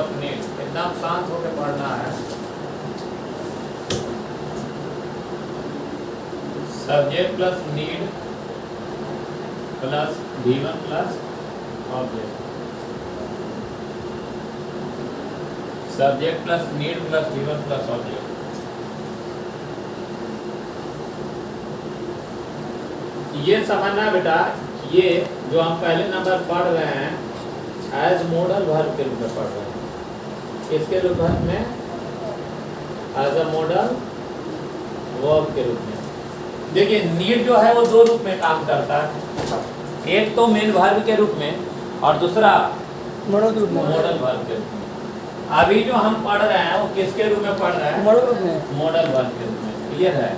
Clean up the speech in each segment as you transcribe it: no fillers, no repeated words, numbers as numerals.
Of need, एकदम शांत होकर पढ़ना है। Subject plus need plus V1 plus object. Subject plus need plus V1 plus object. ये समझना बेटा, ये जो हम पहले नंबर पढ़ रहे हैं एज मॉडल वर्ब के रूप में पढ़ रहे हैं। किसके रूप में? एज अ मॉडल वर्ब के रूप में। देखिए नीड जो है वो दो रूप में काम करता है, एक तो मेन वर्ब के रूप में और दूसरा मॉडल वर्ब के रूप में। अभी जो हम पढ़ रहे हैं वो किसके रूप में पढ़ रहे हैं? मॉडल वर्ब के रूप में। क्लियर है?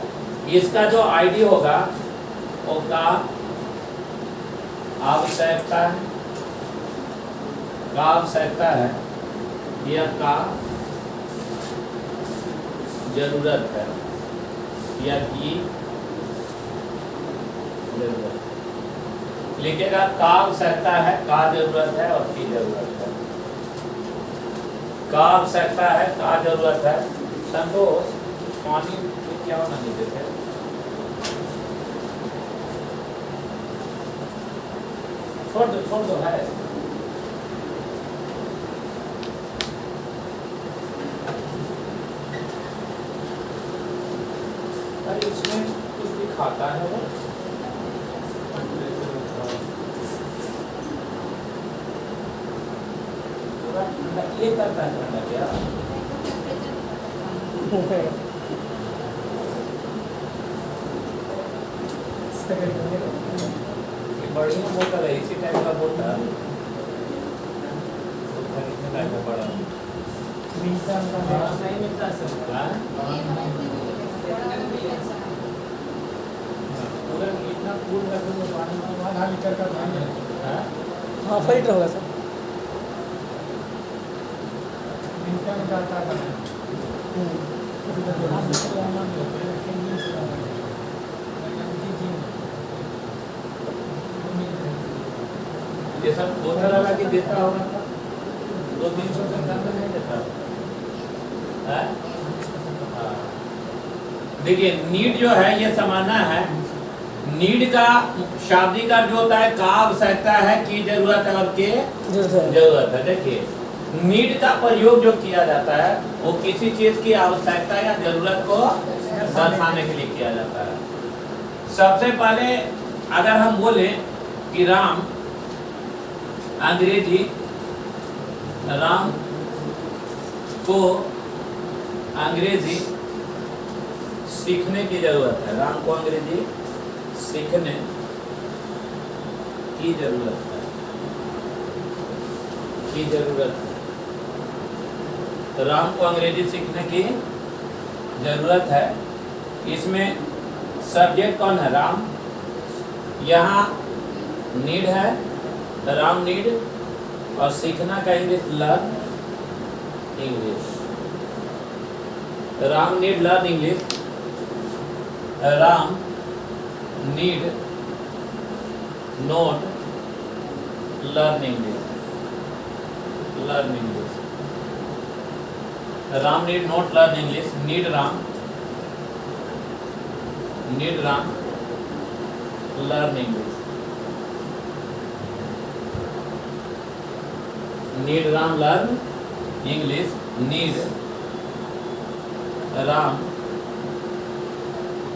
इसका जो आईडी होगा वो का आवश्यकता है, का आवश्यकता है या का जरूरत है या की जरूरत। लिखेगा का आवश्यकता है, का जरूरत है और की जरूरत है। का आवश्यकता है, का जरूरत है। संतोष पानी क्या होना नहीं थे? छोड़ दो है। अरे इसमें कुछ दिखाता है वो, ये करता है क्या? बढ़िया बोतल है, इसी टाइप का बोतल खरीदने का है बड़ा। नहीं मिलता सर। पूरा इतना कूल रखो तो पानी में आधा लीटर का पानी है। हाँ फाइट होगा सर। मिनटन का आता है। ये सब बोतल वाला की देता होगा, 200-300 से कम नहीं देता। देखिए नीड जो है ये समाना है। नीड का शाब्दिक अर्थ जो होता है का आवश्यकता है, की जरूरत है और के जरूरत है। देखिए नीड का प्रयोग जो किया जाता है वो किसी चीज की आवश्यकता या जरूरत को दर्शाने के लिए किया जाता है। सबसे पहले अगर हम बोले कि राम, अंग्रेजी राम को अंग्रेजी सीखने की जरूरत है। राम को अंग्रेजी सीखने की जरूरत है, की जरूरत है। तो राम को अंग्रेजी सीखने की जरूरत है। इसमें सब्जेक्ट कौन है? राम। यहाँ नीड है, राम नीड, और सीखना का English learn English. Ram need learn English. Ram need note learn English, learn English. Ram need note learn English. Need Ram, need Ram learn English. Need Ram learn English. Need Ram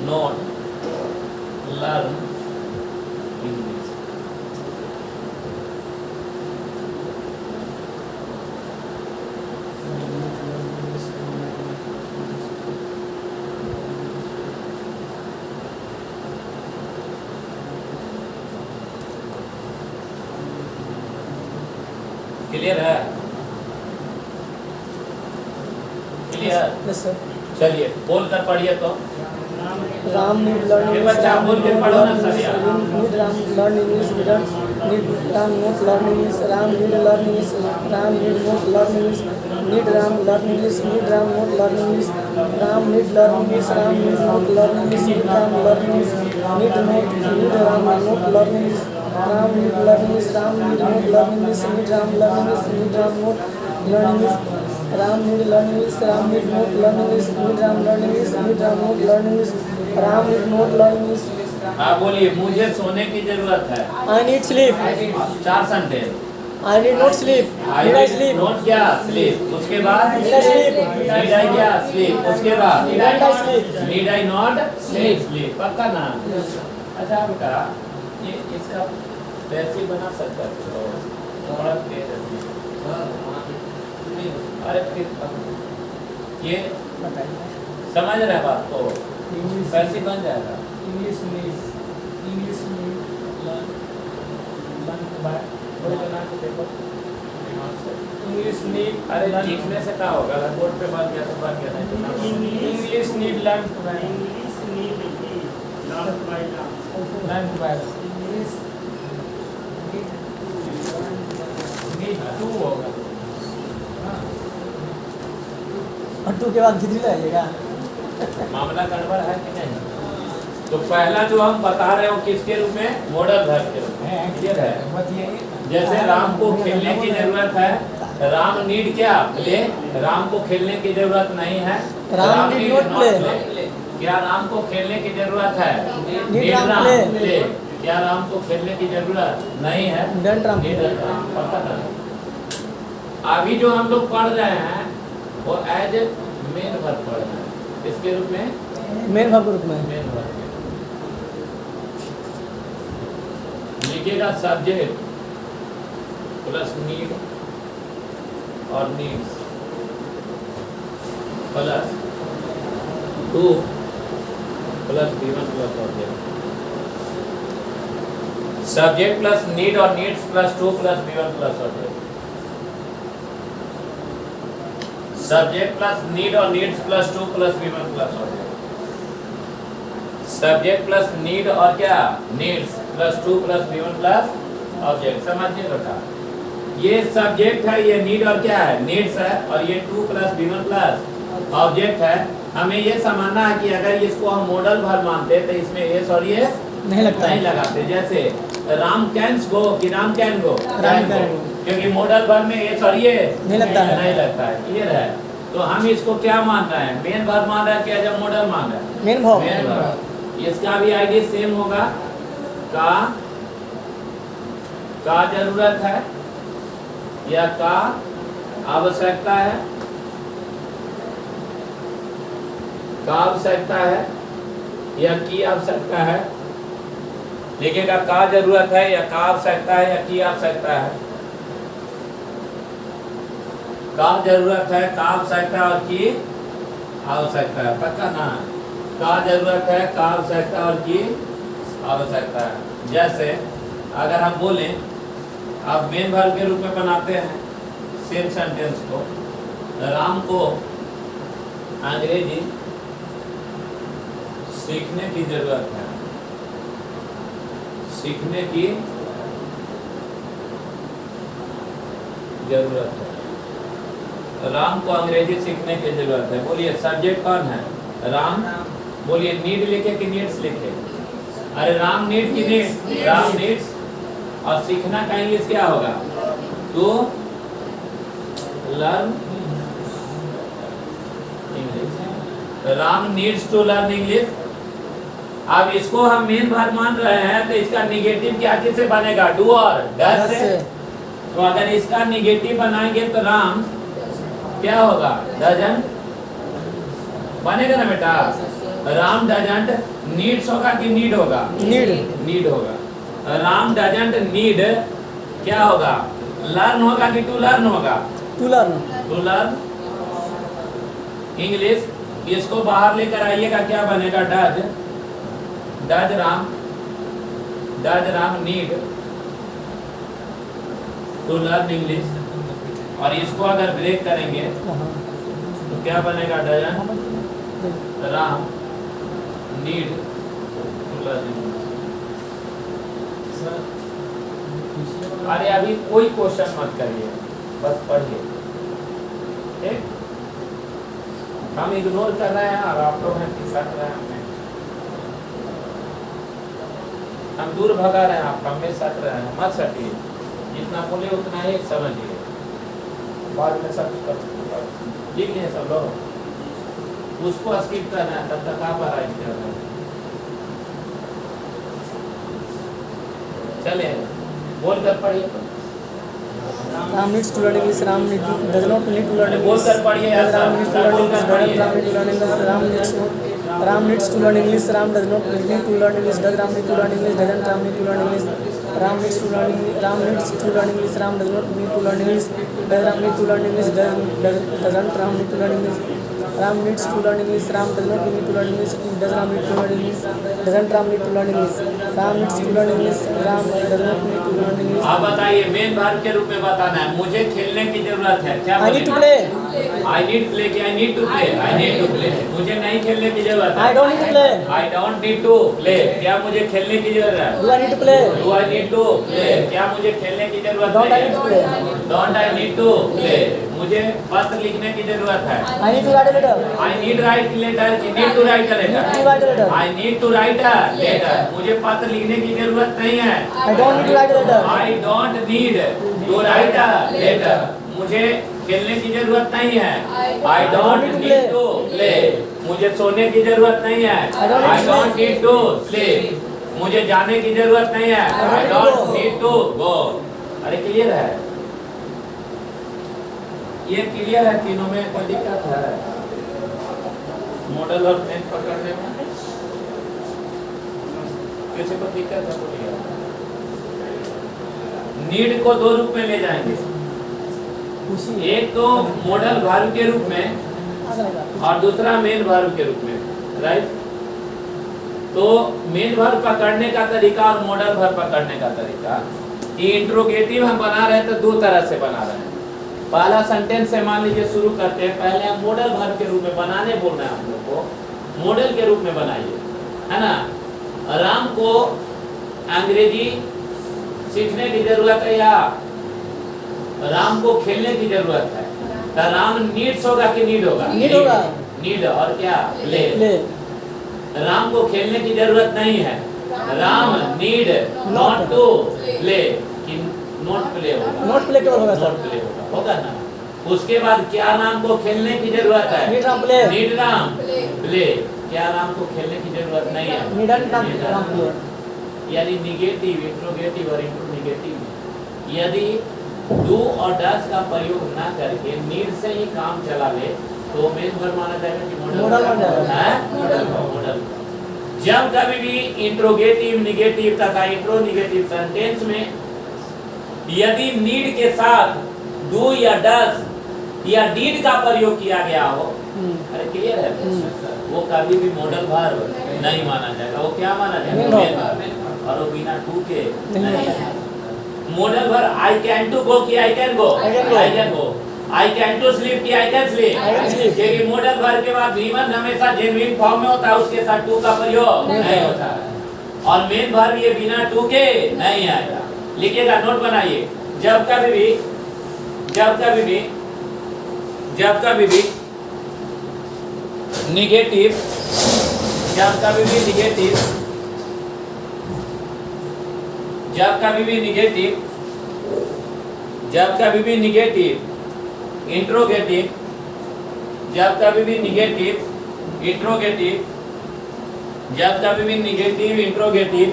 note learn English. Clear है? Clear? Yes sir. चलिए बोल कर पढ़िए तो। Ram need learn ये बच्चा बोल के पढ़ो ना सर यार। Need Ram learn English. Need Ram note learn English. Ram need learn English. Ram need note learn English. Need Ram learn English. Need Ram note learn English. Ram need learn English. Ram need note learn English. Need Ram learn English. Need Ram note learn English. Ram need learn English. Ram need note learn English. Need Ram learn English. Need Ram note learn English. Ram need learn English. Ram need not learn English. Need Ram learn English. Need Ram not learn English. Ram need not learn English. हाँ बोलिए, मुझे सोने की जरूरत है। I need sleep. 4 sentence. I need not sleep. Need I sleep? Note क्या? Sleep. उसके बाद Need I sleep? Need I क्या? स्लीप। उसके बाद Need I sleep? Need I not sleep. पक्का ना? अच्छा बेटा, ये इसका वैसे बना सकता है तो थोड़ा तेज है। अरे फिर ये समझ रहे बात को? कैसे बन जाएगा? English need English need अरे लिखने से क्या होगा? अगर बोर्ड पे बन गया तो बन गया, नहीं तो English need learn to write. learn to write। English need to होगा। और टू के बाद कितनी लगाइएगा? मामला गड़बड़ है कि नहीं? तो पहला जो हम बता रहे हो किसके रूप में? मॉडल वर्ब के रूप में। क्लियर है? जैसे राम को खेलने की जरूरत है, राम नीड क्या? प्ले। राम को खेलने की जरूरत नहीं है, राम need not play। क्या राम को खेलने की जरूरत है? Need Ram Ram play. क्या राम को खेलने की जरूरत नहीं है? Don't Ram Need Ram. पता ना? अभी जो हम लोग पढ़ रहे हैं वो एज मेन वर्ब पढ़ रहे हैं। इसके रूप में मेन वर्ब ग्रुप में मेन वर्ब लिखिएगा सब्जेक्ट प्लस नीड और needs plus to plus B1 plus object. Subject plus need और needs plus to plus B1 plus object. Subject plus need और needs plus to plus B1 plus object. Subject plus need और क्या? Needs plus to plus B1 plus object. समझिए बेटा, ये subject है, ये need और क्या है? नीड्स है, और ये to plus B1 plus object है। हमें ये समझना है कि अगर इसको हम मॉडल वर्ब मानते तो इसमें एस और ये नहीं लगता नहीं लगाते। जैसे राम कैन गो कि Ram can go? Ram can go। क्योंकि मॉडल वर्ब में एस और ये नहीं लगता है। नहीं लगता है। क्लियर है? तो हम इसको क्या मान रहे हैं? मेन वर्ब मान रहे हैं क्या? जब मॉडल मान रहे हैं मेन वर्ब। Main verb. इसका भी आईडी सेम होगा। का जरूरत है या का आवश्यकता है? का आवश्यकता है या की आवश्यकता है? लिखिएगा का जरूरत है या का आवश्यकता है या की आवश्यकता है? का जरूरत है, का आवश्यकता और की आवश्यकता है। पक्का ना? का जरूरत है, का आवश्यकता और की आवश्यकता है। जैसे अगर हम बोलें, आप मेन वर्ब के रूप में बनाते हैं सेम सेंटेंस को, राम को अंग्रेजी सीखने की जरूरत है। सीखने की जरूरत है। राम को अंग्रेजी सीखने की जरूरत है। बोलिए सब्जेक्ट कौन है? राम। बोलिए नीड लिखे कि नीड्स लिखे? अरे राम नीड की नीड्स? राम नीड्स। और सीखना का इंग्लिश क्या होगा? To learn English. Ram needs to learn English. अब इसको हम मेन वर्ब मान रहे हैं तो इसका निगेटिव क्या किससे बनेगा? डू और डज से। तो अगर इसका निगेटिव बनाएंगे तो राम क्या होगा? डजंट बनेगा ना बेटा? राम डजंट नीड्स होगा कि नीड होगा? नीड। नीड होगा। राम डजंट नीड क्या होगा? लर्न होगा कि टू लर्न होगा? To learn. To learn English. इसको बाहर लेकर आइएगा, क्या बनेगा? Does. Does Ram need to learn English. और इसको अगर ब्रेक करेंगे तो क्या बनेगा? Doesn't Ram need to learn English. अरे अभी कोई क्वेश्चन मत करिए, बस पढ़िए। ठीक? हम इग्नोर कर रहे हैं और आप लोग हैं कि सट रहे हैं। हम दूर भगा रहे हैं, आप हम में सट रहे हैं। मत सटिए, जितना बोले उतना ही समझिए। बाद में सब कर लिख लिए सब लोग। उसको स्किप करना है, तब तक आप आराम कर रहे हैं। चले बोल कर पढ़िए। Ram needs to learn English. Ram does not need to learn बोल English. कर पढ़िए यार, Ram needs to learn बोल English. कर पढ़िए। Ram needs to learn English. Ram needs to learn English. Ram does not need to learn English. Does Ram need to learn English? Doesn't Ram need to learn English? Ram needs to learn English. Ram needs to learn English. Ram does not need to learn English. Does Ram need to learn English? Doesn't Ram need to learn English? Ram needs to learn English. Ram does not need to learn English. Does Ram need to learn English? Doesn't Ram need to learn English? Ram needs to learn English. Ram does not need to learn English. आप बताइए, main भाग के रूप में बताना है। मुझे खेलने की जरूरत है, क्या I need to play. I need play की, I need to play, I need to play. मुझे नहीं खेलने की जरूरत है। I don't need to play. I don't need to play, क्या मुझे खेलने की जरूरत है? Do I need to play? Do I need to play, क्या मुझे खेलने की जरूरत Don't I है? need to play? Don't I need to play, मुझे पत्र लिखने की जरूरत है। I need to write a letter. I need write letter, need to write a Need to letter. write a letter. I need to write a letter, मुझे पत्र लिखने की जरूरत नहीं है। I don't need to write a letter. I don't need to write a letter, मुझे खेलने की जरूरत नहीं है। I don't need to play, मुझे सोने की जरूरत नहीं है। I don't need to sleep, मुझे जाने की जरूरत नहीं है। I don't need to go. अरे क्लियर है? ये क्लियर है? तीनों में कोई दिक्कत है? मॉडल और मेन पकड़ने में किसी को दिक्कत है? बोलिए। नीड को दो रूप में ले जाएंगे, एक तो मॉडल वर्ब के रूप में और दूसरा मेन वर्ब के रूप में, राइट? तो मेन वर्ब पकड़ने का तरीका और मॉडल वर्ब पकड़ने का तरीका, ये इंट्रोगेटिव हम बना रहे हैं तो दो तरह से बना रहे हैं। पहला सेंटेंस से मान लीजिए शुरू करते हैं, पहले हम मॉडल वर्ब के रूप में बनाने बोल रहे हैं हम लोग को, मॉडल के रूप में बनाइए, है ना? राम को अंग्रेजी सीखने की जरूरत है या राम को खेलने की जरूरत है? तो राम नीड्स होगा कि नीड होगा? नीड होगा। नीड और क्या? प्ले। Play. राम को खेलने की जरूरत नहीं है, Ram need not to play, कि नॉट प्ले होगा? Not play केवल होगा नॉट सर. प्ले होगा ना? उसके बाद क्या राम को खेलने की जरूरत है? Need Ram play. Need Ram play, क्या राम को खेलने की जरूरत नहीं है? Needn't Ram play. यानी निगेटिव, इंट्रोगेटिव और इंट्रोनिगेटिव। यदि डू और डस का प्रयोग ना करके नीड से ही काम चला ले तो मेन वर्ब माना जाएगा कि मॉडल बन जाएगा। है? मॉडल। जब कभी भी इंट्रोगेटिव, निगेटिव तथा इंट्रोनिगेटिव सेंटेंस में यदि नीड के साथ डू या डस या डीड का प्रयोग किया गया हो, अरे क्लियर है, वो कभी भी मॉडल वर्ब नहीं माना जाएगा। वो क्या माना जाएगा? Main verb. और वो बिना डू के नहीं। Modal verb I can to go की I can go, I can go. I can go. I can to sleep की I can I can sleep. sleep. क्योंकि मॉडल वर्ब के बाद वीमन हमेशा जेन्युइन फॉर्म में होता है, उसके साथ टू का प्रयोग नहीं होता है। और मेन वर्ब ये बिना टू के नहीं आएगा। लिखिएगा, नोट बनाइए। जब कभी भी निगेटिव, जब कभी भी निगेटिव इंट्रोगेटिव, जब कभी भी निगेटिव इंट्रोगेटिव, जब कभी भी निगेटिव इंट्रोगेटिव,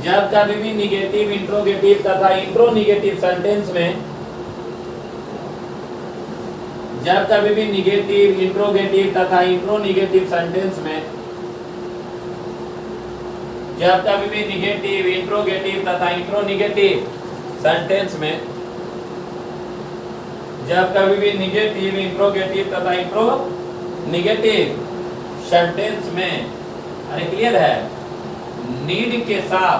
जब कभी भी निगेटिव इंट्रोगेटिव तथा इंट्रोनिगेटिव सेंटेंस में, जब कभी भी निगेटिव इंट्रोगेटिव तथा इंट्रोनिगेटिव सेंटेंस में, जब कभी भी निगेटिव इंट्रोगेटिव तथा इंट्रोनिगेटिव सेंटेंस में, जब कभी भी निगेटिव इंट्रोगेटिव तथा इंट्रोनिगेटिव सेंटेंस में, अरे क्लियर है? नीड के साथ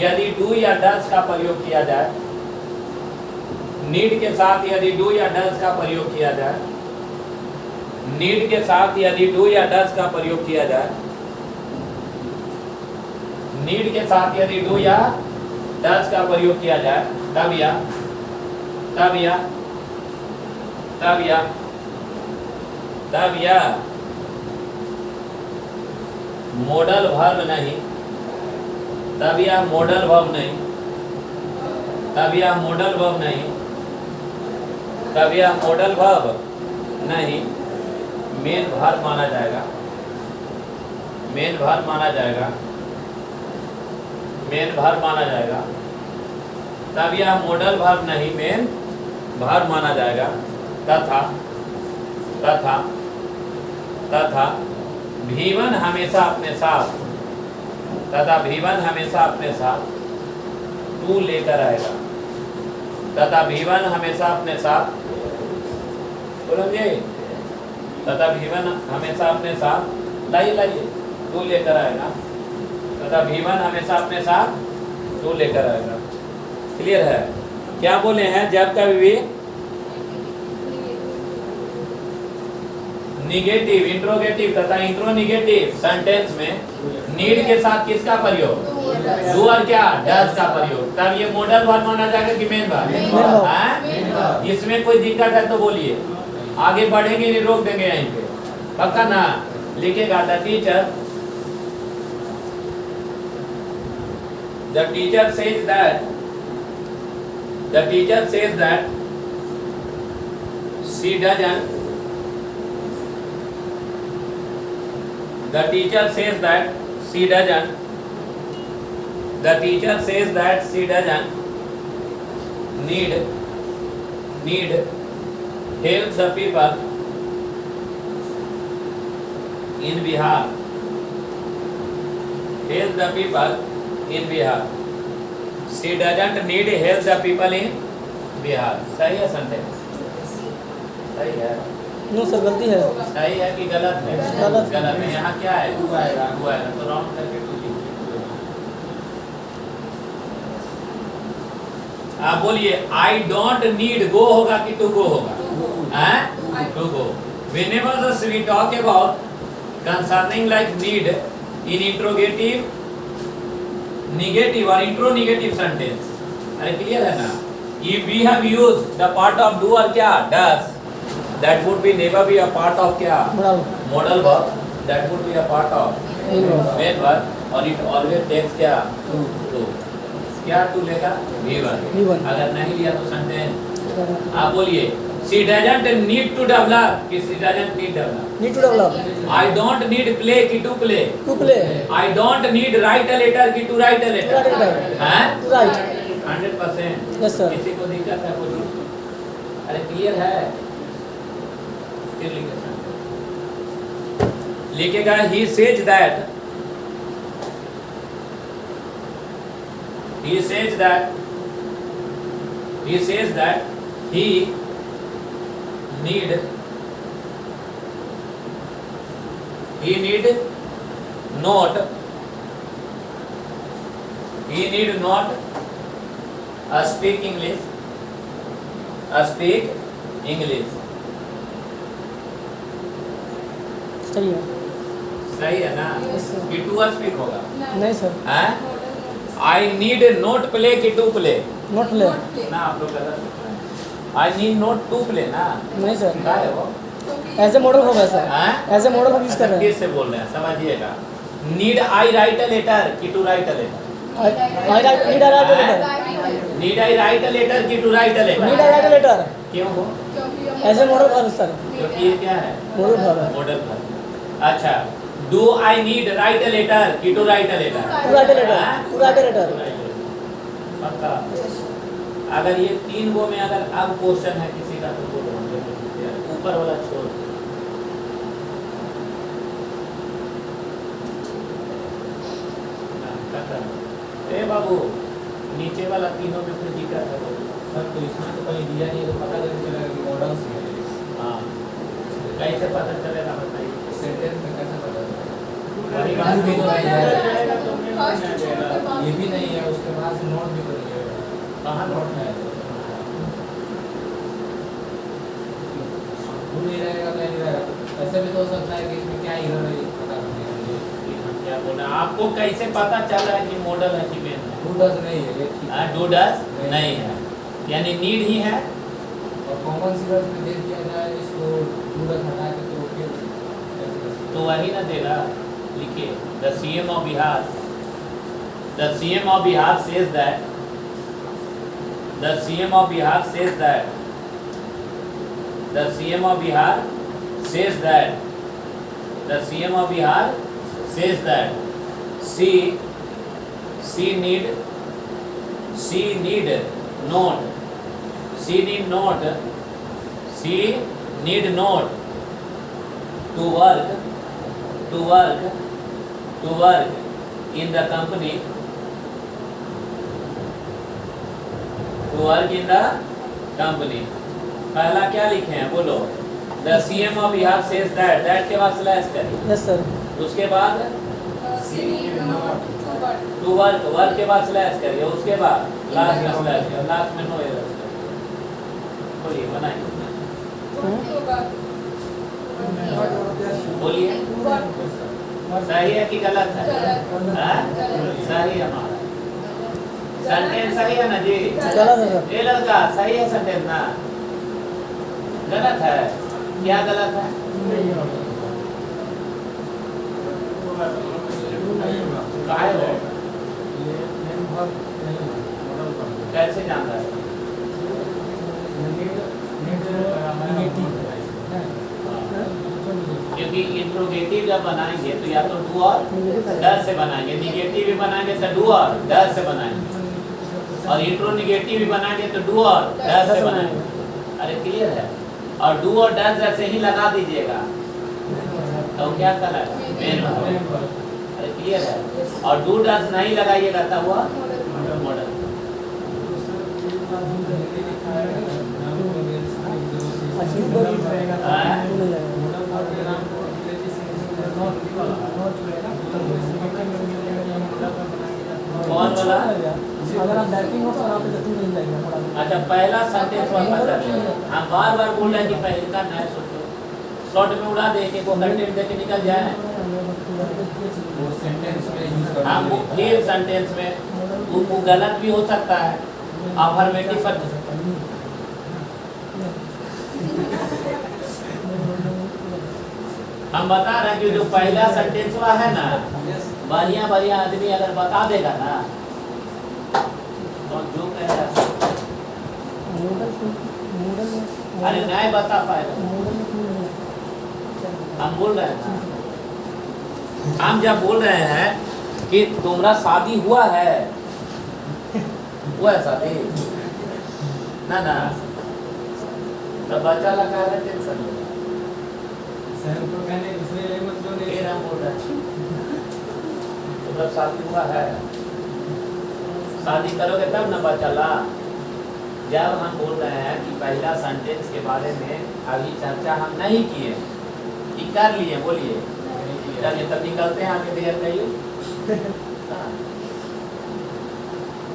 यदि डू या डस का प्रयोग किया जाए, नीड के साथ यदि डू या डस का प्रयोग किया जाए, नीड के साथ यदि डू या डस का प्रयोग किया जाए, नीड के साथ यदि डू या डस का प्रयोग किया जाए, तब मॉडल वर्ब नहीं, तब यह मॉडल वर्ब नहीं, तब यह मॉडल वर्ब नहीं, तब यह मॉडल वर्ब नहीं, मेन वर्ब माना जाएगा, मेन वर्ब माना जाएगा, मेन वर्ब माना जाएगा। तब यह मॉडल वर्ब नहीं, मेन वर्ब माना जाएगा। तथा तथा तथा भी1 हमेशा अपने साथ, तथा भी1 हमेशा अपने साथ टू लेकर आएगा, तथा भी1 हमेशा अपने साथ, बोलेंगे तथा भी1 हमेशा अपने साथ, लाइए लाइए, टू लेकर आएगा, तथा भी1 हमेशा अपने साथ टू लेकर आएगा। क्लियर है? क्या बोले हैं? जब कभी भी निगेटिव, इंट्रोगेटिव तथा इंट्रोनिगेटिव सेंटेंस में नीड के साथ किसका प्रयोग? डू और क्या? डज का प्रयोग। तब ये मॉडल वर्ब माना जाएगा कि मेन वर्ब? इसमें कोई दिक्कत है तो बोलिए, आगे बढ़ेंगे नहीं, रोक देंगे यहीं पे, पक्का ना? लिखेगा the teacher, the teacher says that, the teacher says that she doesn't, the teacher says that she doesn't, the teacher says that she doesn't need help the people in Bihar, help the people in Bihar, she doesn't need help the people in Bihar। सही है sentence? सही है? No sir, गलती है। सही है कि गलत है? गलत। गलत है। यहाँ क्या है? टू आएगा, टू आएगा तो राउंड करके टू लिखिए। आप बोलिए आई डोंट नीड गो होगा कि टू गो होगा? हैं? To go. Whenever we talk about concerning like need in interrogative, negative or intro-negative sentence, अरे क्लियर है ना? If we have used the part of do और क्या? Does, that would be never be a part of क्या? Modal verb, that would be a part of main verb, और it always takes क्या? To। क्या to लेगा? V1। अगर नहीं लिया तो sentence आप बोलिए she doesn't need to develop कि she doesn't need develop, need to develop, I don't need play कि to play, to play, I don't need write a letter कि to write a letter, हैं? To write. 100%। Yes sir. किसी को दिक्कत है बोलिए? अरे क्लियर है? फिर लिखेगा he says that, he says that, he says that he need not, he need not speak English, speak English। सही है। सही है ना? Yes, sir। कि टू स्पीक होगा? नहीं सर, हैं? I need not play कि to play? Note play. ना आप लोग गलत सोच रहे हैं। I need not to play ना? नहीं सर, क्या है वो? ऐसे मॉडल होगा सर, हैं? ऐसे मॉडल हम यूज कर रहे किस से बोल रहे हैं? समझिएगा। Need I write a letter कि to write a letter? हैं। I write, need I write letter, Need I write a letter कि to write a letter? Need I write letter, क्यों हो? ऐसे मॉडल वर्ब सर, क्योंकि ये क्या है? मॉडल वर्ब है। Modal verb. अच्छा, do I need write a letter कि to write a letter? To write letter, हैं? To write letter. पक्का? अगर ये तीन गो में अगर अब क्वेश्चन है किसी का तो बोलो, ऊपर वाला छोड़। ए बाबू, नीचे वाला तीनों में कोई दिक्कत है? सर तो इसमें तो कहीं दिया नहीं, तो पता कैसे चलेगा कि मॉडल्स हैं? हाँ, कैसे पता चलेगा बताइए? सेंटेंस में कैसे पता चलेगा? वही बात भी तो नहीं है। ये भी नहीं है, उसके बाद से नोट भी तो नहीं है। कहाँ नोट है? वो नहीं रहेगा तो नहीं रहेगा। ऐसे भी तो हो सकता है कि इसमें क्या एरर है पता करने के लिए। हम क्या बोला? आपको कैसे पता चल रहा है कि मॉडल है कि मेन है? डू डज नहीं है, ये ठीक है। डू डज नहीं है, यानी नीड ही है। और कॉमन सीरियस में दे दिया जाए इसको डू डज हटा के तो फिर तो वही ना देगा। लिखिए, the CM of Bihar, the CM of Bihar says that, the CM of Bihar says that, the CM of Bihar says that, the CM of Bihar says that she need note, she need note to work in the company, to work in the company. पहला क्या लिखे हैं बोलो, the CM of Bihar says that के बाद slash करिए, yes sir. उसके बाद टू वर्क के बाद स्लैश करिए, उसके बाद लास्ट में स्लैश करिए, लास्ट में नो एरर बोलिए, बनाइए बोलिए, सही है कि गलत है? सही है हमारा सेंटेंस, सही है ना जी? गलत है सर। ये लड़का सही है सेंटेंस ना? गलत है, क्या गलत है? काहे हो? कैसे जान रहा है? क्योंकि इंट्रोगेटिव जब बनाएंगे तो या तो डू और डज से बनाएंगे, निगेटिव भी बनाएंगे तो डू और डज से बनाएंगे, और इंट्रोनिगेटिव भी बनाएंगे तो डू और डज से बनाएंगे। अरे क्लियर है? और डू और डज ऐसे ही लगा दीजिएगा तो क्या करेगा? Main verb. अरे क्लियर है? और डू डज नहीं लगाइएगा तब हुआ मॉडल। कौन बोला? अगर आप बैटिंग हो तो आप गति मिल जाएगी। अच्छा, पहला सेंटेंस वाला हम बार बार बोल रहे हैं कि पहले का नया सोचो, शॉर्ट में उड़ा दे के वो कंटेंट देके निकल जाए। वो सेंटेंस में यूज करना हम फिर सेंटेंस में वो गलत भी हो सकता है, अफर्मेटिव पर हम बता रहे हैं कि जो पहला सेंटेंस हुआ है ना, बढ़िया बढ़िया आदमी अगर बता देगा ना तो जो कहेगा अरे नहीं बता पाएगा। हम बोल रहे हैं, हम जब बोल रहे हैं कि तुम्हारा शादी हुआ है, हुआ है शादी ना ना, तो बच्चा लगा है टेंशन में सर को कहने दूसरे मतलब नहीं। फिर हम बोल रहे हैं तुम्हारा शादी हुआ है, शादी करोगे तब ना बच्चा ला। जब हम बोल रहे हैं कि पहला सेंटेंस के बारे में अभी चर्चा हम नहीं किए कि कर लिए, बोलिए चलिए तब निकलते हैं आगे देर कहिए।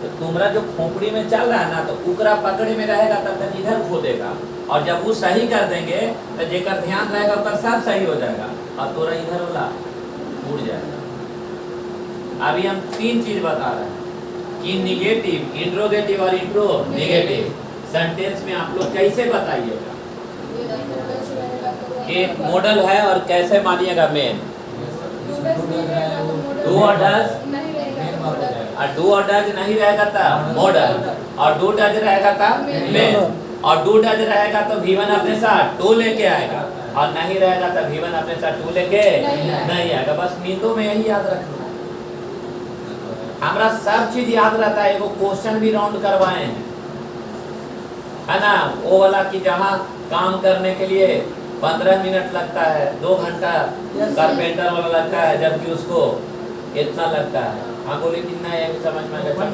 तो तुम्हारा जो खोपड़ी में चल रहा है ना, तो उकरा पकड़े में रहेगा तब तक इधर खो देगा, और जब वो सही कर देंगे तो जेकर ध्यान रहेगा ऊपर सब सही हो जाएगा और तोरा इधर वाला उड़ जाएगा। अभी हम तीन चीज बता रहे हैं कि निगेटिव, इंट्रोगेटिव और इंट्रोनेगेटिव सेंटेंस में आप लोग कैसे बताइएगा कि मॉडल है और कैसे मानिएगा मेन। डू और डज, और डू और डज नहीं रहेगा तब मॉडल, और डू डज रहेगा तब मेन, और डू डज रहेगा तो V1 अपने साथ टू लेके आएगा, और नहीं रहेगा तो V1 अपने साथ टू लेके नहीं आएगा। बस नींदों में यही याद रखना है। हमारा सब चीज याद रहता है। एगो क्वेश्चन भी राउंड करवाए हैं, है ना, वो वाला कि जहाँ काम करने के लिए 15 मिनट लगता है, 2 घंटा कारपेंटर वाला लगता है, जबकि उसको इतना लगता है। हाँ बोले कितना है समझ में आएगा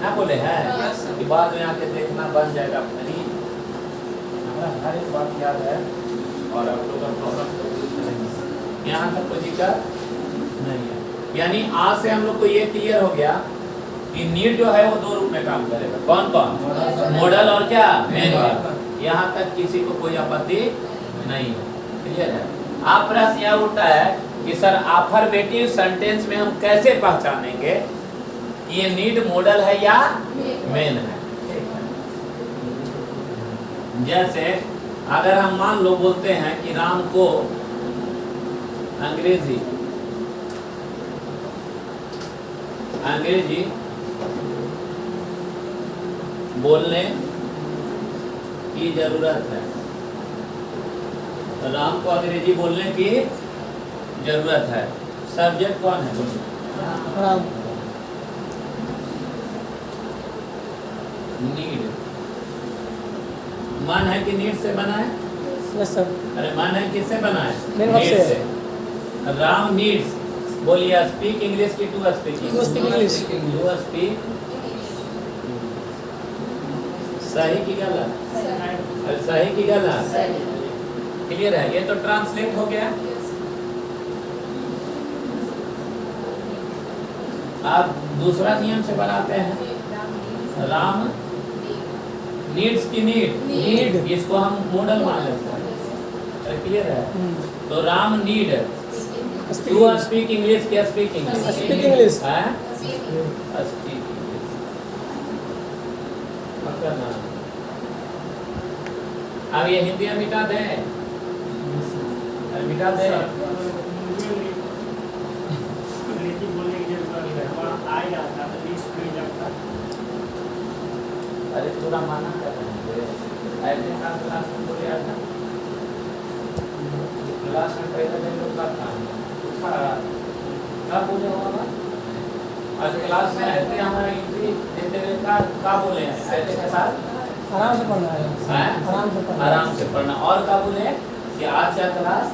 ना, बोले हैं कि बाद में आके देखना बन जाएगा। नहीं, हमारा हर एक बात याद है और आप लोग का प्रॉब्लम यहाँ तक कोई दिक्कत नहीं है। यानी आज से हम लोग को ये क्लियर हो गया कि नीड जो है वो 2 रूप में काम करेगा। कौन कौन? मॉडल और क्या मेन वर्ब। यहाँ तक किसी को कोई आपत्ति नहीं है, क्लियर है। आप प्रश्न यह उठता है कि सर अफर्मेटिव सेंटेंस में हम कैसे पहचानेंगे कि ये नीड मॉडल है या मेन है। जैसे अगर हम मान लो बोलते हैं कि राम को अंग्रेजी अंग्रेजी बोलने की जरूरत है। राम को अंग्रेजी बोलने की जरूरत है। सब्जेक्ट कौन है? राम। नीड, मन है कि नीड से बना है? Yes sir. अरे मन है किससे बना है? मेन वर्ब नीड से। राम नीड्स, बोलिए स्पीक इंग्लिश की to speak To speak English. To speak. सही की गलत? अरे सही की गलत? क्लियर है? ये तो ट्रांसलेट हो गया। आप दूसरा नियम से बनाते हैं। राम नीड्स की नीड, इसको हम मॉडल मान लेते हैं। क्लियर है? तो Ram need to speak English क्या स्पीक इंग्लिश? Speak English. है? Speak English. पक्का ना? अब ये हिंदी में मिटा दें? मिटा दें? अरे थोड़ा माना कर रहे हैं। ऐसे का क्लास में बोले आता, क्लास में पहले दिन लोग का था पूछा क्या बोले होगा। आज क्लास में ऐसे हमारे एंट्री देते हुए का बोले हैं ऐसे के साथ आराम से पढ़ना है। आराम से पढ़ना। आराम से पढ़ना। और क्या बोले कि आज का क्लास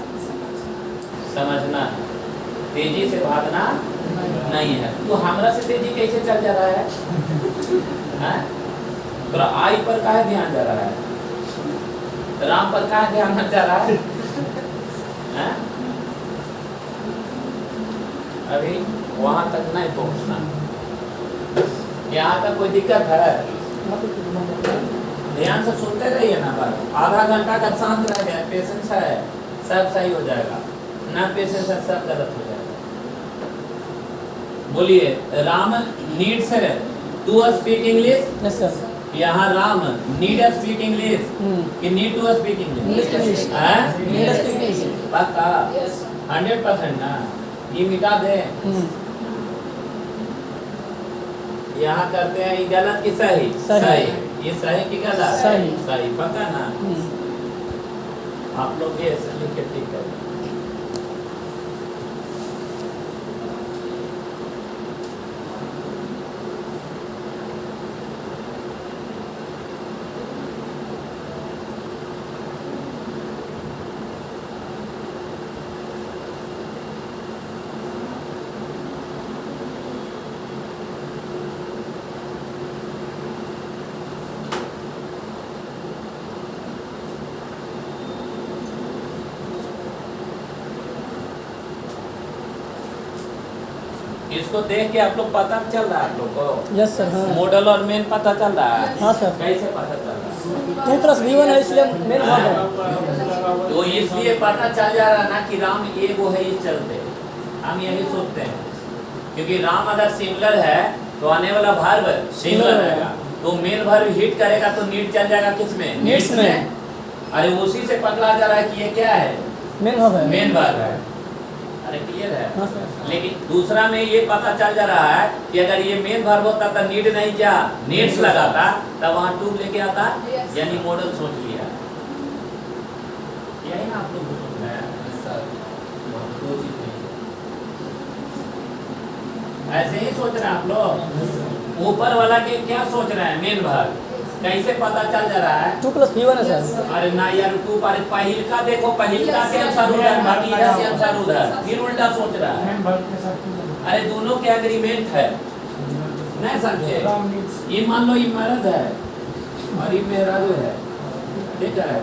समझना है, तेजी से भागना नहीं है। तो हमरा से तेजी कैसे चल जा रहा है? हैं? तो आई पर का ध्यान जा रहा है, राम पर का ध्यान जा रहा है? हैं? अभी वहां तक नहीं पहुंचना। यहाँ तक कोई दिक्कत है? ध्यान से सुनते रहिए ना। बस आधा घंटा का शांत रह गया, पेशेंस है, सब सही हो जाएगा। ना पेशेंस है, सब गलत हो जाएगा। बोलिए Ram needs to speak English. Yes sir. यहाँ राम नीड स्पीक इंग्लिश कि need to speak English? Need to speak English. पक्का 100% ना? ये मिटा दे। यहाँ करते हैं ये गलत कि सही? सही। ये सही कि गलत? सही। सही। पक्का ना? आप लोग ये ऐसे लिख के ठीक करें। इसको देख के आप लोग पता चल रहा है आप लोग को? Yes sir. हाँ। मॉडल और मेन पता चल रहा है? हाँ सर। कैसे पता चल रहा है? 2+V1 है इसलिए मेन वर्ब है। तो इसलिए पता चल जा रहा है ना कि राम ये वो है, इस चलते हम यही सोचते हैं। क्योंकि राम अगर सिंगुलर है तो आने वाला वर्ब सिंगुलर रहेगा, तो मेन वर्ब हिट करेगा तो नीड चल जाएगा किसमें? नीड्स में। अरे उसी से पकड़ा जा रहा है कि ये क्या है? मेन वर्ब है। मेन वर्ब है। अरे क्लियर है? हाँ सर। लेकिन दूसरा में ये पता चल जा रहा है कि अगर ये मेन वर्ब होता तो नीड नहीं क्या नीड्स लगाता, तब वहां टू लेके आता, यानी मॉडल सोच लिया। यही ना आप लोग सोच रहे हैं सर? दो चीज ऐसे ही सोच रहे हैं आप लोग। ऊपर वाला के क्या सोच रहे हैं? मेन वर्ब कैसे पता चल जा रहा है? 2+V1 है सर। अरे ना यार, टू पर पहिलका देखो, पहिलका के अनुसार उधर, बाकी इधर के अनुसार उधर, फिर उल्टा सोच रहा है। अरे दोनों के एग्रीमेंट है, नहीं समझे? ये मान लो ये मर्द है और ये मेहरारू है, ठीक है?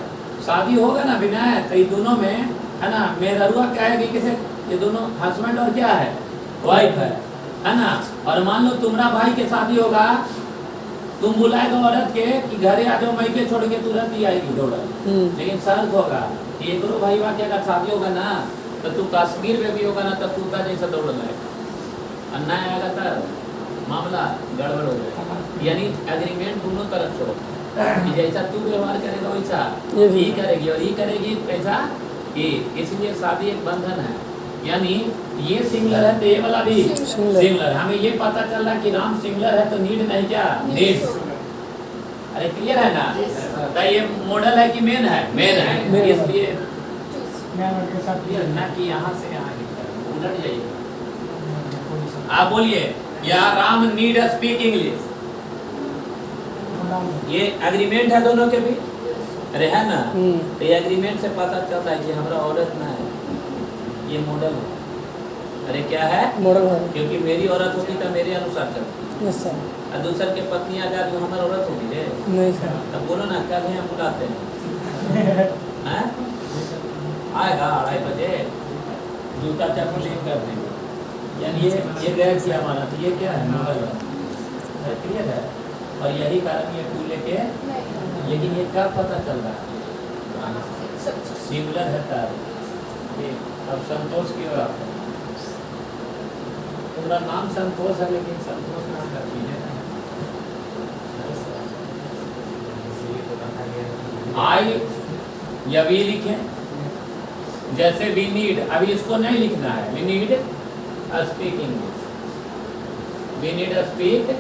शादी होगा ना बिना है तो ये दोनों में है ना, मेहरारूआ क्या है कि किसे, ये दोनों हस्बैंड और क्या है? वाइफ है ना? और मान लो तुम्हारा भाई के शादी होगा, तुम बुलाएगा औरत के कि घरे आ जाओ, मैं के छोड़ के तुरंत ही आएगी दौड़। लेकिन शर्त होगा कि एक भाई वाक्य का शादी होगा ना, तो तू कश्मीर में भी होगा ना, तब कुत्ता जैसा दौड़ लाएगा, और ना आएगा तो मामला गड़बड़ हो जाएगा। यानी एग्रीमेंट दोनों तरफ से होता है कि जैसा तू व्यवहार करेगा वैसा ये करेगी, और ये करेगी कैसा कि इसलिए शादी एक बंधन है। यानी ये सिंगुलर है तो ये वाला भी सिंगुलर। सिंगुलर। हमें ये पता चल रहा है कि राम सिंगुलर है तो नीड नहीं क्या नीड। अरे क्लियर है ना? तो ये मॉडल है कि मेन है? मेन है। मेन है। इसलिए मैं वर्ग के साथ क्लियर ना कि यहाँ से यहाँ उलट जाइए। आप बोलिए या राम नीड स्पीक इंग्लिश। ये एग्रीमेंट है दोनों के भी। अरे है ना? तो ये एग्रीमेंट से पता चलता है कि हमारा औरत ना है, ये मॉडल है। अरे क्या है? मॉडल है। क्योंकि मेरी औरत होती तो मेरे अनुसार चलती, यस सर। और दूसर के पत्नी आ जाए तो हमारी औरत होगी रे। नहीं सर। तब बोलो ना कल यहाँ बुलाते हैं हैं? आएगा 2:30 बजे, जूता चप्पल लेकर कर देंगे। यानी ये गैर किया हमारा, तो ये क्या है? मॉडल है। क्लियर है? और यही कारण ये टू लेके, लेकिन ये क्या पता चल रहा है? सिंगुलर है तब। ये अब संतोष की ओर आता है। तुम्हारा नाम संतोष है, लेकिन संतोष नाम का चीज है। आई या वी लिखे, जैसे वी नीड, अभी इसको नहीं लिखना है। We need speak English, we need speak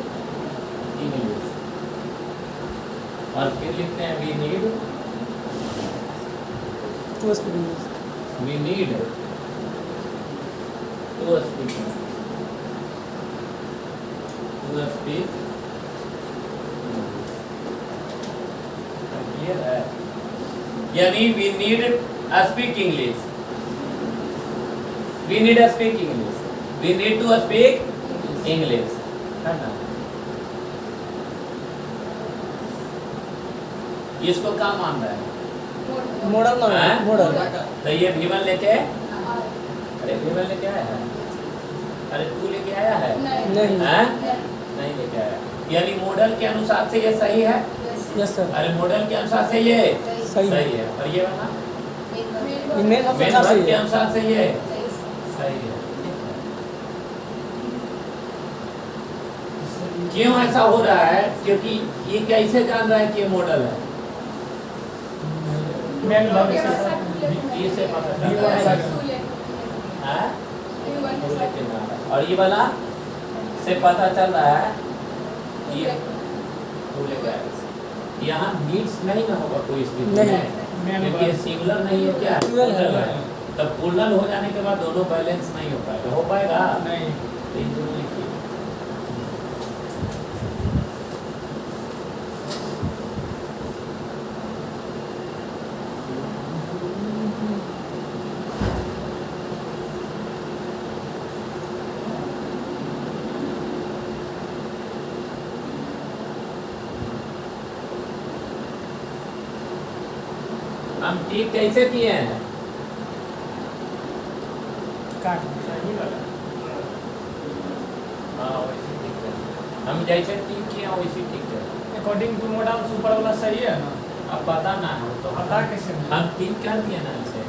English. और फिर लिखते हैं we need, to speak English. We need to speak, to speak. Clear है? यानी we need speak English, we need speak English, we need to speak English, है ना? इसको क्या मान रहा है? मॉडल ना है, हैं? मॉडल। तो ये भीमन लेके, अरे भीमन लेके आया है? अरे तू लेके आया है? नहीं। हैं? नहीं लेके आया। यानी मॉडल के अनुसार से ये सही है। Yes sir. अरे मॉडल के अनुसार से ये सही है। है। और ये वाला ये मेन मेन अनुसार वर्ग सही के है। अनुसार से ये सही है। क्यों ऐसा हो रहा है? क्योंकि ये कैसे जान रहा है कि ये मॉडल है? मैं वर्ग के साथ ये से पता भी चल रहा है। वर्ग हैं? टू लेके ना आया। और ये वाला से पता चल रहा है कि ये टू लेके आया। यहाँ नीड्स नहीं ना होगा कोई स्थिति नहीं। में, क्योंकि ये सिंगुलर नहीं है। क्या Plural है। Plural है। तब प्लूरल हो जाने के बाद दोनों बैलेंस नहीं हो पाएगा। हो पाएगा? नहीं। तो इन दोनों लिखिए। हम ठीक कैसे किए हैं? काट हाँ वैसे ठीक है। हम जैसे ठीक किए हैं वैसे ठीक है। अकॉर्डिंग टू मॉडल सुपर वाला सही है ना? अब पता ना हो तो पता कैसे नहीं? हम ठीक कर दिए ना इसे।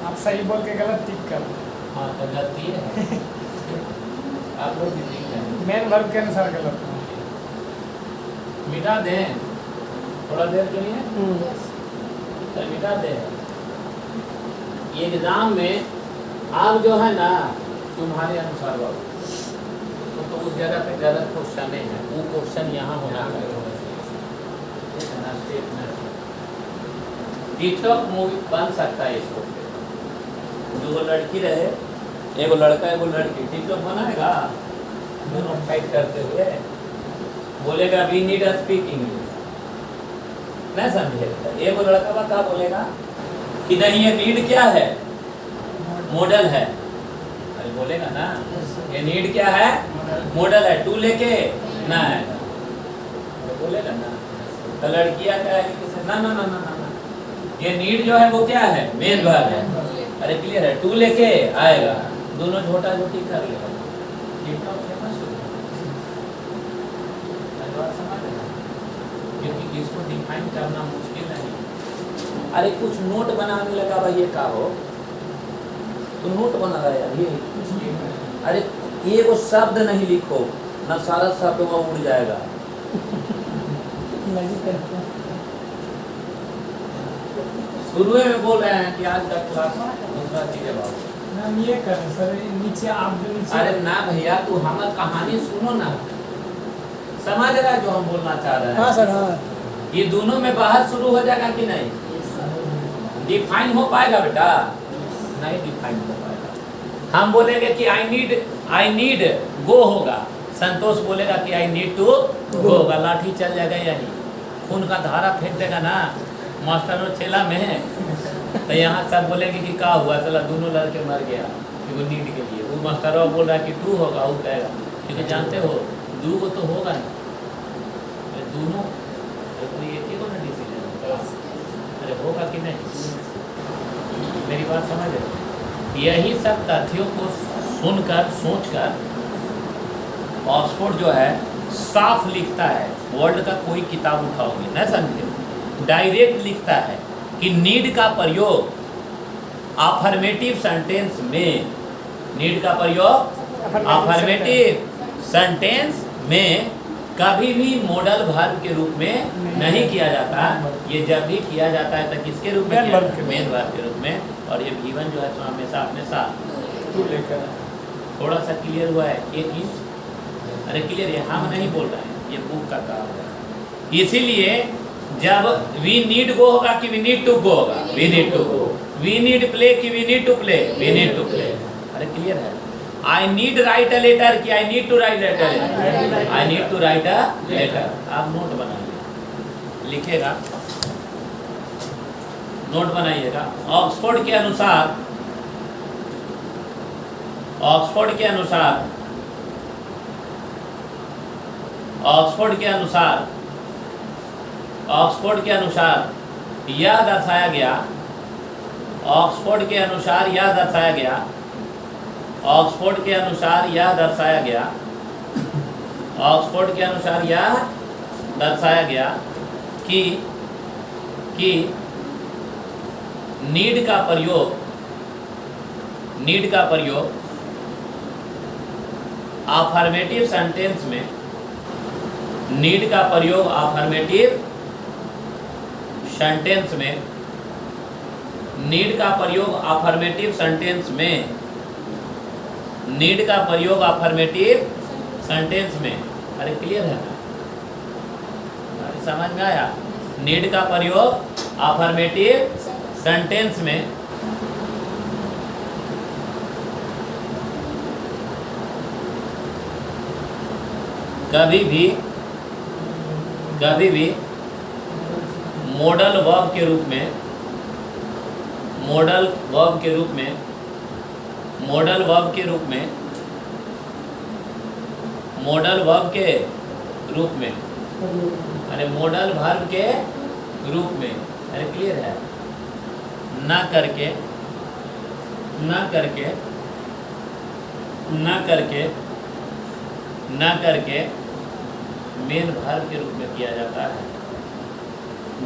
आप सही बोल के गलत टिक कर दो। हाँ तो गलती है। आप लोग भी ठीक है। मेन वर्ग के अनुसार गलत है। मिटा दें थोड़ा देर के लिए, तो मिटा दें। एग्जाम में आप जो है ना तुम्हारे अनुसार बाबू तो उस जगह पे गलत क्वेश्चन नहीं है। वो क्वेश्चन यहाँ होना चाहिए। टिकटॉक मूवी बन सकता है इसको। जो लड़की रहे, एगो लड़का एगो लड़की, टिकटॉक बनाएगा दोनों फाइट करते हुए, बोलेगा वी नीड स्पीक इंग्लिश, नहीं समझेगा। एगो लड़का बा क्या बोलेगा कि नहीं ये नीड क्या है? मॉडल है। अरे बोलेगा ना ये नीड क्या है? मॉडल है। टू लेके ना है तो बोलेगा ना। तो लड़कियां क्या है कि ना ना ना ना ना ये नीड जो है वो क्या है? मेन भाग है। अरे क्लियर है? टू लेके आएगा, दोनों झोटा झोटी कर लेगा। क्योंकि इसको डिफाइन करना मुश्किल नहीं। अरे कुछ नोट बनाने लगा भाई, ये का हो तो नोट बना रहा है यार ये। अरे ये वो शब्द नहीं लिखो ना, सारा शब्द वो उड़ जाएगा। शुरू में बोल रहे हैं कि आज का क्लास दूसरा चीज है बाबू। हम ये करें सर, नीचे आप जो नीचे अरे ना भैया, तू हमारी कहानी सुनो ना, समझ रहा है जो हम बोलना चाह रहे हैं? हाँ सर हाँ। ये दोनों में बाहर शुरू हो जाएगा कि नहीं? डिफाइन हो पाएगा बेटा? नहीं डिफाइन हो पाएगा। हम बोलेंगे कि आई नीड गो होगा, संतोष बोलेगा कि आई नीड टू गो होगा, लाठी चल जाएगा यही, खून का धारा फेंक देगा ना मास्टर और चेला में, तो यहाँ सब बोलेंगे कि क्या हुआ, चला दोनों लड़के मर गया कि वो नीड के लिए। वो मास्टर बोल रहा है कि टू होगा, वो कहेगा क्योंकि जानते हो दो को तो होगा नहीं, दोनों कोई एक ही को ना डिसीजन होगा, अरे होगा कि नहीं? मेरी बात समझ रहे? यही सब तथ्यों को सुनकर सोचकर ऑक्सफोर्ड जो है साफ लिखता है, वर्ल्ड का कोई किताब उठाओगे न समझे, डायरेक्ट लिखता है कि नीड का प्रयोग अफर्मेटिव सेंटेंस में, नीड का प्रयोग अफर्मेटिव सेंटेंस में कभी भी मॉडल वर्ब के रूप में नहीं किया जाता। ये जब भी किया जाता है तो किसके रूप में किया जाता है? मेन वर्ब के रूप में। और ये V1 जो है तो हमेशा अपने साथ तू लेकर थोड़ा सा क्लियर हुआ है, 1 इंच, अरे क्लियर है, हम नहीं बोल रहे हैं, ये बुक का काम है। इसीलिए जब वी नीड गो होगा कि वी नीड टू गो होगा, we need to go, we need play कि we need to play, we need to play. अरे क्लियर है? I need write a letter कि I need to write letter, I need to write a letter. आप note बनाइए, लिखेगा, note बनाइएगा। Oxford के अनुसार, ऑक्सफोर्ड के अनुसार, ऑक्सफोर्ड के अनुसार, ऑक्सफोर्ड के अनुसार यह दर्शाया गया, ऑक्सफोर्ड के अनुसार यह दर्शाया गया, ऑक्सफोर्ड के अनुसार यह दर्शाया गया, ऑक्सफोर्ड के अनुसार यह दर्शाया गया कि नीड का प्रयोग, नीड का प्रयोग अफर्मेटिव सेंटेंस में, नीड का प्रयोग अफर्मेटिव सेंटेंस में, नीड का प्रयोग अफर्मेटिव सेंटेंस में, नीड का प्रयोग अफर्मेटिव सेंटेंस में। अरे क्लियर है ना? अरे समझ में आया? नीड का प्रयोग अफर्मेटिव सेंटेंस में, कभी भी मॉडल वर्ब के रूप में, मॉडल वर्ब के रूप में, मॉडल वर्ब के रूप में, मॉडल वर्ब के रूप में, अरे मॉडल वर्ब के रूप में, अरे क्लियर है? ना करके, ना करके, ना करके, ना करके मेन वर्ब के रूप में किया जाता है,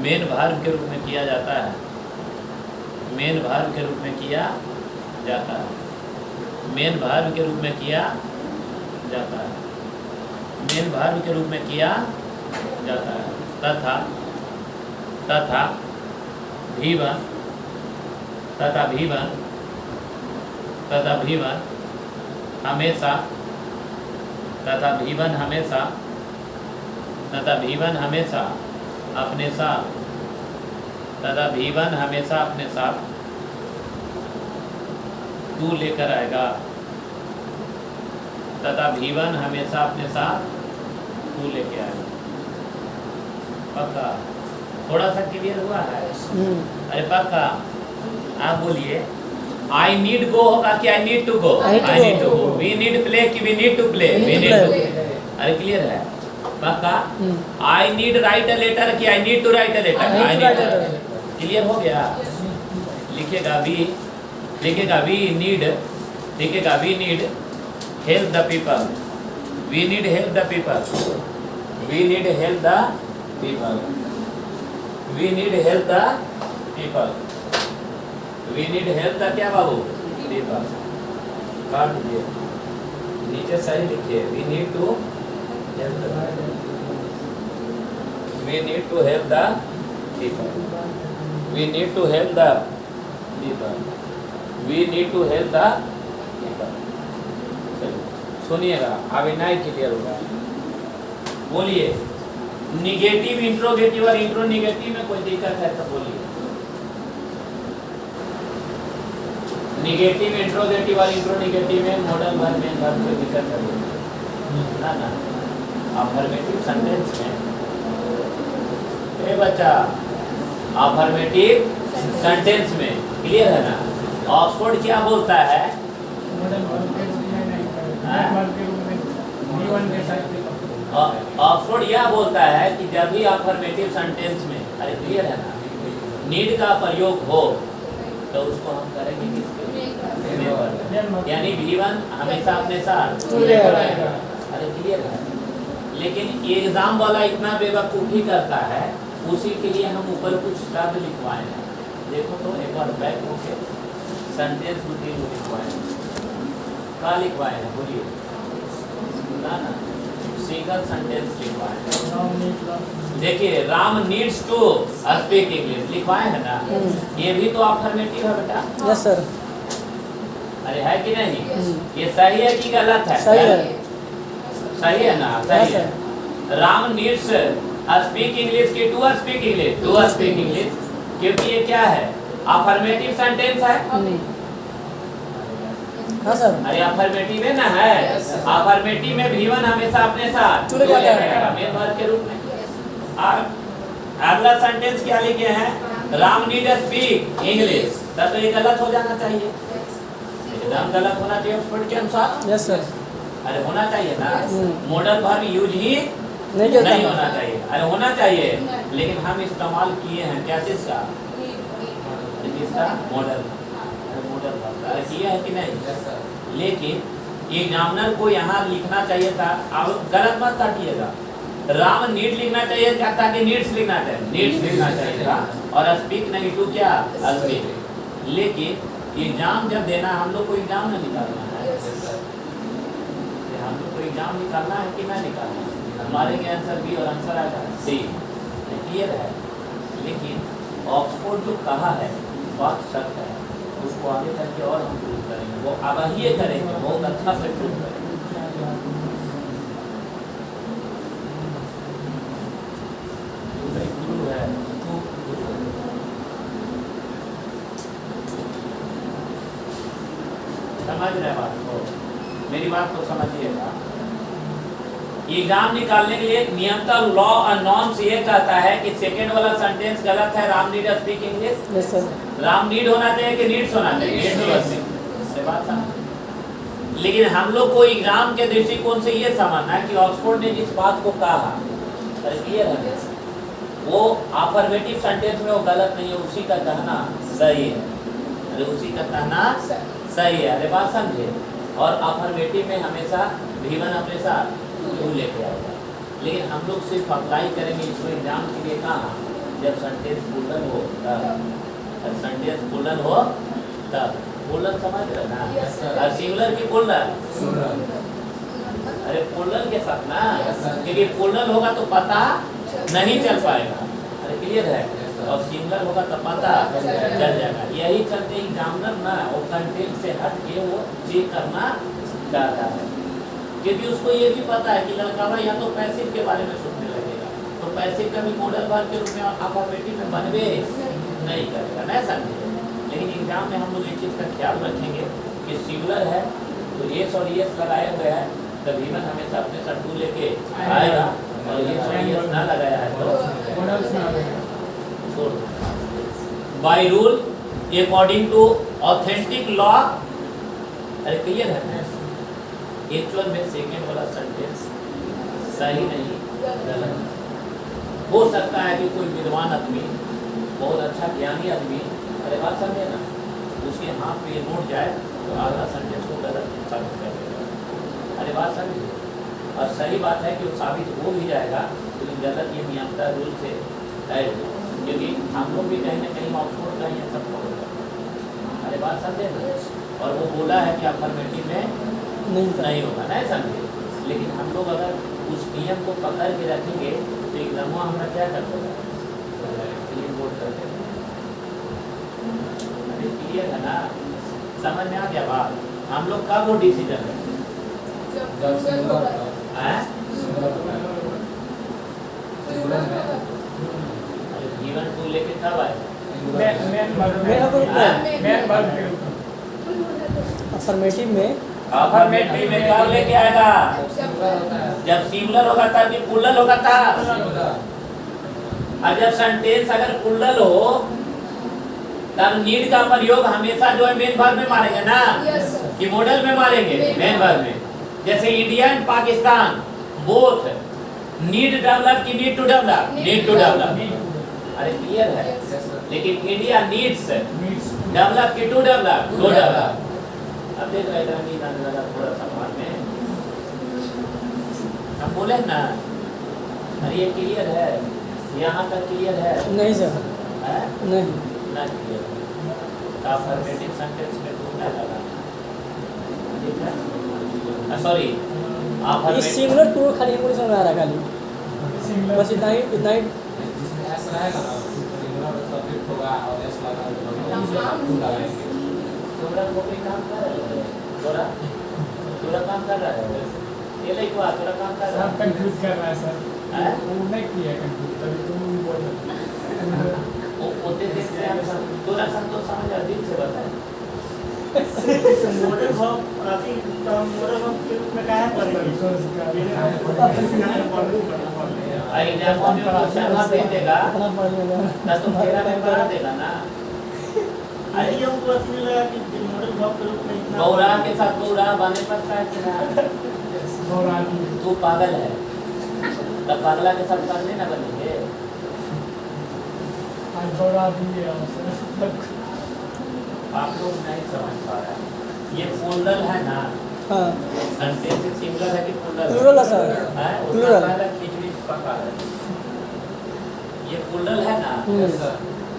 मेन वर्ब के रूप में किया जाता है, मेन वर्ब के रूप में किया जाता है, मेन वर्ब के रूप में किया जाता है, मेन वर्ब के रूप में किया जाता है। तथा तथा V1, तथा V1, तथा V1 हमेशा, तथा V1 हमेशा, तथा V1 हमेशा अपने साथ, तथा V1 हमेशा अपने साथ टू लेकर आएगा, तथा V1 हमेशा अपने साथ टू लेके आएगा। पक्का? थोड़ा सा क्लियर हुआ है? अरे पक्का? आप बोलिए, आई नीड गो होगा कि I need to go, I need to go, we need play कि we need to play, we need to play. अरे क्लियर है? पक्का? I need write a letter कि I need to write a letter, I need. Clear हो गया? लिखेगा we, लिखेगा we need, लिखेगा we need help the people, we need help the people, we need help the people, we need help the people, we need help the क्या बाबू? People. काट दीजिए, नीचे सही लिखिए, we need to help the, we need to help the people, we need to help the people, we need to help the people. सुनिएगा अभी नहीं क्लियर होगा। बोलिए निगेटिव इंट्रोगेटिव और इंट्रोनिगेटिव में कोई दिक्कत है तो बोलिए। निगेटिव इंट्रोगेटिव और इंट्रोनिगेटिव में मॉडल वर्ब मेन वर्ब कोई दिक्कत है ना ना। अफर्मेटिव सेंटेंस में ए बच्चा अफर्मेटिव सेंटेंस में क्लियर है ना। ऑक्सफोर्ड क्या बोलता है? मॉडल वर्ब के रूप में नहीं करेगा, वर्ब के रूप में V1 के साथ भी ऑक्सफोर्ड यह बोलता है कि जब भी अफर्मेटिव सेंटेंस में, अरे क्लियर है ना, नीड का प्रयोग हो तो उसको हम करेंगे किसके? यानी V1 हमेशा अपने साथ रहेगा। अरे क्लियर है। लेकिन एग्जाम वाला इतना बेवकूफ़ी करता है, उसी के लिए हम ऊपर कुछ शब्द लिखवाए हैं। देखो तो एक बार बैक होके सेंटेंस रूटीन लिखवाए हैं। क्या लिखवाए हैं बोलिए? ना ना सिंगल सेंटेंस लिखवाए हैं। देखिए Ram needs to speak English लिखवाए हैं ना। ये भी तो अफर्मेटिव है बेटा। Yes sir. अरे है कि नहीं? ये सही है कि गलत है? सही है। सही है ना? सही है। राम नीड्स स्पीक इंग्लिश की to speak English, to speak English, क्योंकि ये क्या है? अफर्मेटिव सेंटेंस है। हाँ सर। अरे अफर्मेटिव है ना है। अफर्मेटिव में V1 हमेशा अपने साथ चुन जाता है मेन वर्ब के रूप में। और अगला सेंटेंस क्या लिखे हैं? राम नीड स्पीक इंग्लिश, तब तो ये गलत हो जाना चाहिए, एकदम गलत होना चाहिए ऑक्सफोर्ड के अनुसार। Yes sir. अरे होना चाहिए ना। मॉडल वर्ब यूज ही नहीं होना चाहिए। अरे होना चाहिए, लेकिन हम इस्तेमाल किए हैं क्या चीज का? किसका? मॉडल। मॉडल वर्ब अरे किया है कि नहीं? लेकिन एग्जामिनर को यहाँ लिखना चाहिए था, अब गलत मत काटिएगा। राम नीड लिखना चाहिए क्या था कि नीड्स लिखना चाहिए? नीड्स लिखना चाहिए था। और स्पीक नहीं टू क्या? स्पीक। लेकिन एग्जाम जब देना, हम लोग को एग्जाम नहीं निकालना है, हम लोग को एग्जाम निकालना है कि नहीं निकालना है? हमारे के आंसर बी और आंसर आएगा सी। क्लियर है। लेकिन ऑक्सफोर्ड जो कहा है बात सत्य है, उसको आगे करके और हम प्रूव करेंगे। वो अब ये करेंगे, बहुत अच्छा से प्रूव करेंगे। गुरु है, तू गुरु है। समझ रहे बात को? मेरी बात को समझिएगा। एग्जाम निकालने के लिए नियंत्रण लॉ और नॉर्म्स ये कहता है कि सेकंड वाला सेंटेंस गलत है। Ram need speak English. Yes sir. Ram need होना चाहिए कि नीड्स होना चाहिए? से बात समझ। लेकिन हम लोग को एग्जाम के दृष्टिकोण से ये समझना है कि ऑक्सफोर्ड ने जिस बात को कहा, अरे क्लियर है, वो अफर्मेटिव सेंटेंस में वो गलत नहीं है, उसी का कहना सही है। अरे उसी का कहना सही है। अरे बात समझे। और अफर्मेटिव में हमेशा V1 अपने साथ टू लेके आएगा। लेकिन हम लोग सिर्फ अप्लाई करेंगे इसको एग्जाम के लिए कहाँ? जब सेंटेंस पुलन हो तब। सेंटेंस पुलन हो तब। पुलन समझ रहे ना? और सिंगुलर की पुलन। अरे पुलन के साथ ना, क्योंकि पुलन होगा तो पता नहीं चल पाएगा। अरे क्लियर है। और सिंगुलर होगा तो पता चल जाएगा। यही चलते एग्जामिनर ना वो कंटेंट से हट के वो चेक करना चाहता है, क्योंकि उसको ये भी पता है कि लड़का भाई या तो पैसिव के बारे में सोचने लगेगा, तो पैसिव का भी मॉडल वर्ब के रूप में अफर्मेटिव में बनवे नहीं करेगा, नहीं समझे। लेकिन एग्जाम में हम लोग एक चीज़ का ख्याल रखेंगे कि सिंगुलर है तो येस और येस लगाए हुए हैं, तो V1 हमेशा अपने साथ टू लेके आएगा, और येस और येस ना लगाया है तो by rule according to authentic law. अरे क्लियर है। एक्चुअल में सेकेंड वाला सेंटेंस सही नहीं, गलत हो सकता है कि कोई विद्वान आदमी, बहुत अच्छा ज्ञानी आदमी, अरे बात समझे ना, उसके हाथ पे ये नोट जाए तो अगला सेंटेंस को गलत साबित कर देगा। अरे बात समझिए। और सही बात है कि वो साबित हो भी जाएगा, लेकिन गलत ये नियमता रूल से है, क्योंकि हम लोग भी कहीं ना कहीं ऑक्सफोर्ड का ही सब फॉलो करते हैं। अरे बात समझे ना। और वो बोला है कि अफर्मेटिव में नहीं होगा, नहीं समझे। लेकिन हम लोग अगर उस नियम को पकड़ के रखेंगे तो एग्जाम हमारा क्या कर देगा? क्लियर बोर्ड कर देगा। अरे क्लियर है ना? समझ में आ गया बात? हम लोग का वो डिसीजन है जब सिंगुलर होता है हैं? सिंगुलर होता है सिंगुलर में अरे जीवन टू लेके कब आए? मेन वर्ब मेन वर्ब में में मेन वर्ब के रूप में अफर्मेटिव में अफर्मेटिव में कब लेके आएगा? जब सिंगुलर होता है जब सिंगुलर होगा तब कि प्लूरल होगा तब। सिंगुलर और जब सेंटेंस अगर प्लूरल हो तब नीड का प्रयोग हमेशा जो है मेन वर्ब में मारेंगे ना, कि मॉडल में मारेंगे मेन वर्ब में। जैसे India and Pakistan both need develop की need to develop, need to develop. अरे क्लियर है? लेकिन इंडिया नीड्स मीन्स डेवलप की टू डेवलप, टू डेवलप। अब देख रहे इधर नींद आने लगा थोड़ा सा बाद में, हम बोले ना। अरे ये क्लियर है? यहाँ तक क्लियर है? नहीं सर, है? नहीं। ना क्लियर है। अफर्मेटिव सेंटेंस में टू ना लगाना, ठीक है? सॉरी, इस अफर्मेटिव सिंगुलर टू खाली हमको समझ आ रहा खाली, सिंगुलर बस इतना ही जिसमें एस रहेगा ना सिंगुलर सब्जेक्ट होगा और एस लगा लगाएंगे थोड़ा कोई काम कर रहा है, थोड़ा काम कर रहा है। ये नहीं हुआ, थोड़ा काम कर रहा सब है। कंफ्यूज कर रहा है सर। हैं? वो नहीं किया कंफ्यूज, तभी तुम भी बोल रहे वो होते देख से हम थोड़ा सा तो समझ आ, दिल से बताए। मॉडल वर्ब अभी मॉडल वर्ब के रूप में क्या है पढ़ेंगे? एग्जाम में तो शर्मा दे देगा इतना पढ़ लिया ना, तो तेरा में करा देगा ना। अरे हमको अच्छी नहीं लगा कि मॉडल वर्ब के रूप में इतना बौरा के साथ बौरा बने पड़ता है कि ना? और आदमी तू पागल है, तब पागला के साथ करने ना बनेंगे। आज और आदमी है सर। आप लोग नहीं समझ पा रहे हैं। ये प्लूरल है ना, हाँ सेंटेंस सिंगुलर है कि प्लूरल? प्लूरल है सर, है प्लूरल। उसका पहला खिचड़ी पका है। ये प्लूरल है ना,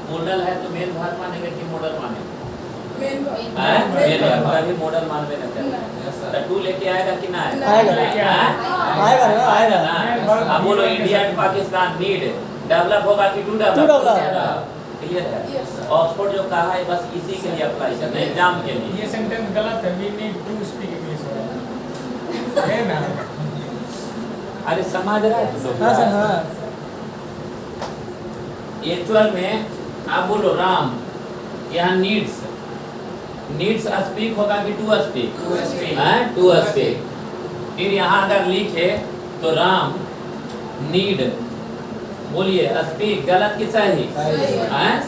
प्लूरल है तो मेन भाग मानेंगे कि मॉडल मानेंगे? मेन भाग तभी मॉडल मानवे ना करें। तो टू लेके आएगा कि ना आएगा? आएगा। आएगा ना, आएगा आएगा। ना। अब बोलो India and Pakistan need develop होगा कि to To develop। Develop? Clear है? ऑक्सफोर्ड जो कहा है बस इसी के लिए अप्लाई करना है, एग्जाम के लिए। ये सेंटेंस गलत है। We need to speak English है ना। अरे समझ रहा है तुम लोग? हाँ सर, हाँ एक्चुअल में आप बोलो राम, यहाँ नीड्स, नीड्स स्पीक होगा कि टू स्पीक? To speak. फिर यहाँ अगर लिखे तो राम नीड, बोलिए स्पीक, गलत कि सही?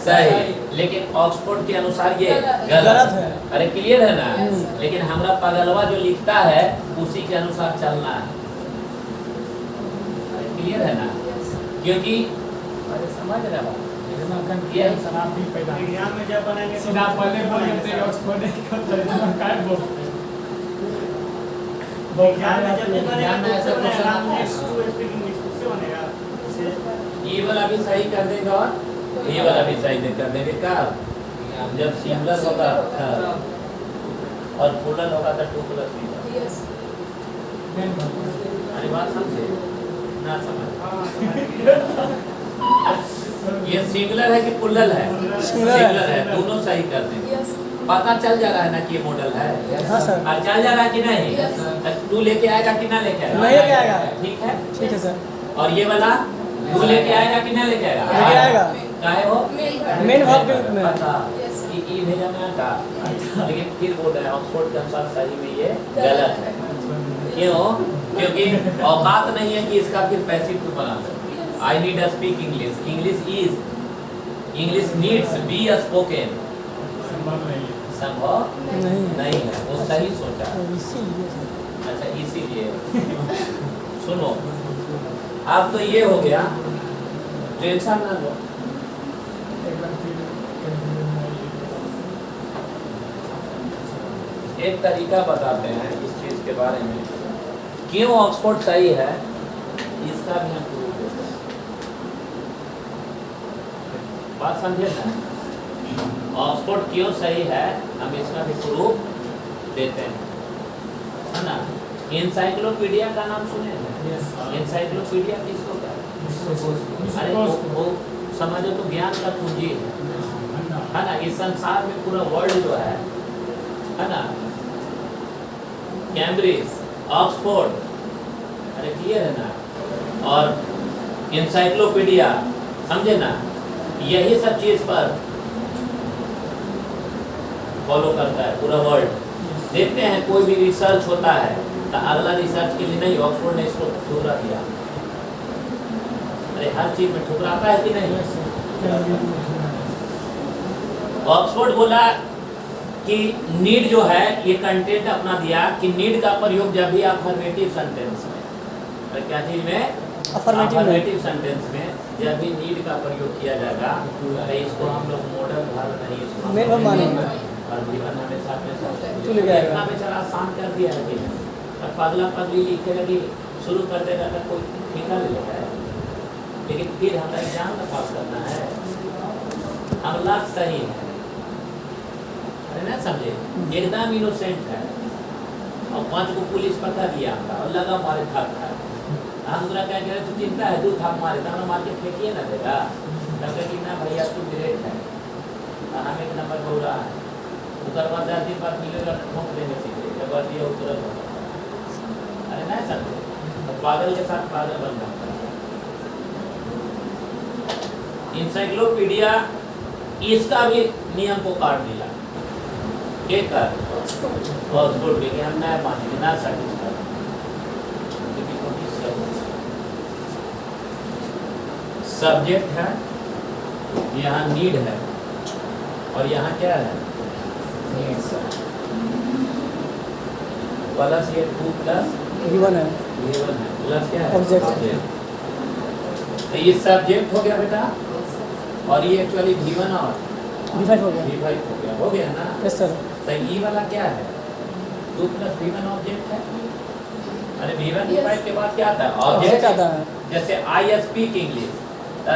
सही। लेकिन ऑक्सफोर्ड के अनुसार ये गलत है। अरे क्लियर है ना? लेकिन हमरा पागलवा जो लिखता है उसी के अनुसार चलना है। अरे क्लियर है ना? क्योंकि अरे समझ रहे हो? इतना कंफ्यूजन शराब भी पैदा एग्जाम में जब बनाएंगे तो सीधा पहले बोल देते हैं ऑक्सफोर्ड का तर्जुमा काय बोलते हैं। एग्जाम में जब बनेगा तो उससे बनेगा Ram needs to speak English, उससे बनेगा। ये वाला भी सही कर देगा और ये वाला भी सही कर देंगे। कब? जब सिंगुलर होगा और प्लूरल होगा तो टू प्लस थ्री। अरे बात समझे ना? समझ ये सिंगुलर है कि प्लूरल है? सिंगुलर है। दोनों सही कर देंगे। पता चल जा रहा है ना कि ये मॉडल है? हाँ सर, और चल जा रहा है कि नहीं? टू लेके आएगा कि ना लेके आएगा? नहीं लेके आएगा। ठीक है। ठीक है सर, और ये वाला टू लेके आएगा कि ना लेके आएगा? लेके आएगा। काहे हो? मेन भाग के रूप में। पता ई भेजा में आता, लेकिन फिर बोल रहे हैं ऑक्सफोर्ड के अनुसार सही में ये गलत है। क्यों? क्योंकि औकात नहीं है कि इसका फिर पैसिव टू बना दो। I need to speak English, English is, English needs be spoken. संभव नहीं है। संभव नहीं नहीं है, वो सही सोचा। इसीलिए सर। अच्छा इसीलिए सुनो, अब तो ये हो गया, टेंशन ना लो। एकदम फिर कंफ्यूजन नहीं है। एक तरीका बताते हैं इस चीज के बारे में, क्यों ऑक्सफोर्ड सही है, इसका भी हम प्रूफ देते हैं। बात समझे ना? ऑक्सफोर्ड क्यों सही है हम इसका भी प्रूफ देते हैं, है ना? इंसाइक्लोपीडिया का नाम सुने हैं? यस। इंसाइक्लोपीडिया किसको कहते हैं? अरे वो समझो तो ज्ञान का पूंजी है ना? इस संसार में पूरा वर्ल्ड जो है है ना, कैम्ब्रिज, ऑक्सफोर्ड, अरे क्लियर है ना, और इंसाइक्लोपीडिया, समझे ना, यही सब चीज पर फॉलो करता है पूरा वर्ल्ड। देखते हैं कोई भी रिसर्च होता है तो अगला रिसर्च के लिए नहीं, ऑक्सफोर्ड ने इसको ठुकरा दिया। अरे हर चीज में ठुकराता है कि नहीं? ऑक्सफोर्ड बोला कि नीड जो है, ये कंटेंट अपना दिया कि नीड का प्रयोग जब भी अफर्मेटिव सेंटेंस में, और क्या चीज में, अफर्मेटिव सेंटेंस में जब भी नीड का प्रयोग किया जाएगा तो इसको हम लोग मॉडल वर्ब नहीं, इसको मेन वर्ब मानेंगे। और जीवन हमेशा तू ले जाएगा। इतना बेचारा आसान कर दिया है कि नहीं, और पगला पगली लिखे लगी शुरू कर देगा तो कोई ठेका ले लेगा है। लेकिन फिर हमें एग्जाम में पास करना है, हम लाख सही है, अरे ना समझे, एकदम इनोसेंट है और 5 को पुलिस पकड़ लिया और लगा मारे थाप था। हम दूसरा क्या कह रहे, तू चिंता है, तू थाप मारे तो मार के फेंकिए ना देगा, तब कि ना भैया तू ग्रेट है, हम एक नंबर बोल रहा है, उधर बाद 10 दिन बाद मिलेगा तो ठोक देंगे सीधे, जब बात ये तुरंत होगा। अरे नहीं समझे, तो पागल के साथ पागल बन जाता है। इंसाइक्लोपीडिया इसका भी नियम को काट दिया, एक कर ऑक्सफोर्ड के हम नया मानेंगे ना सर्टिफिकेट, सब्जेक्ट है, यहाँ नीड है और यहाँ क्या है, नीड्स प्लस ये 2 प्लस V1 है, V1 है प्लस क्या है, Object। तो ये सब्जेक्ट हो गया बेटा, और ये एक्चुअली V1 और V5 हो गया। V5 हो गया ना। Yes sir. तो ये वाला क्या है, 2 प्लस V1 ऑब्जेक्ट है। अरे V1 V5 के बाद क्या आता है, ऑब्जेक्ट आता है। जैसे आई स्पीक इंग्लिश,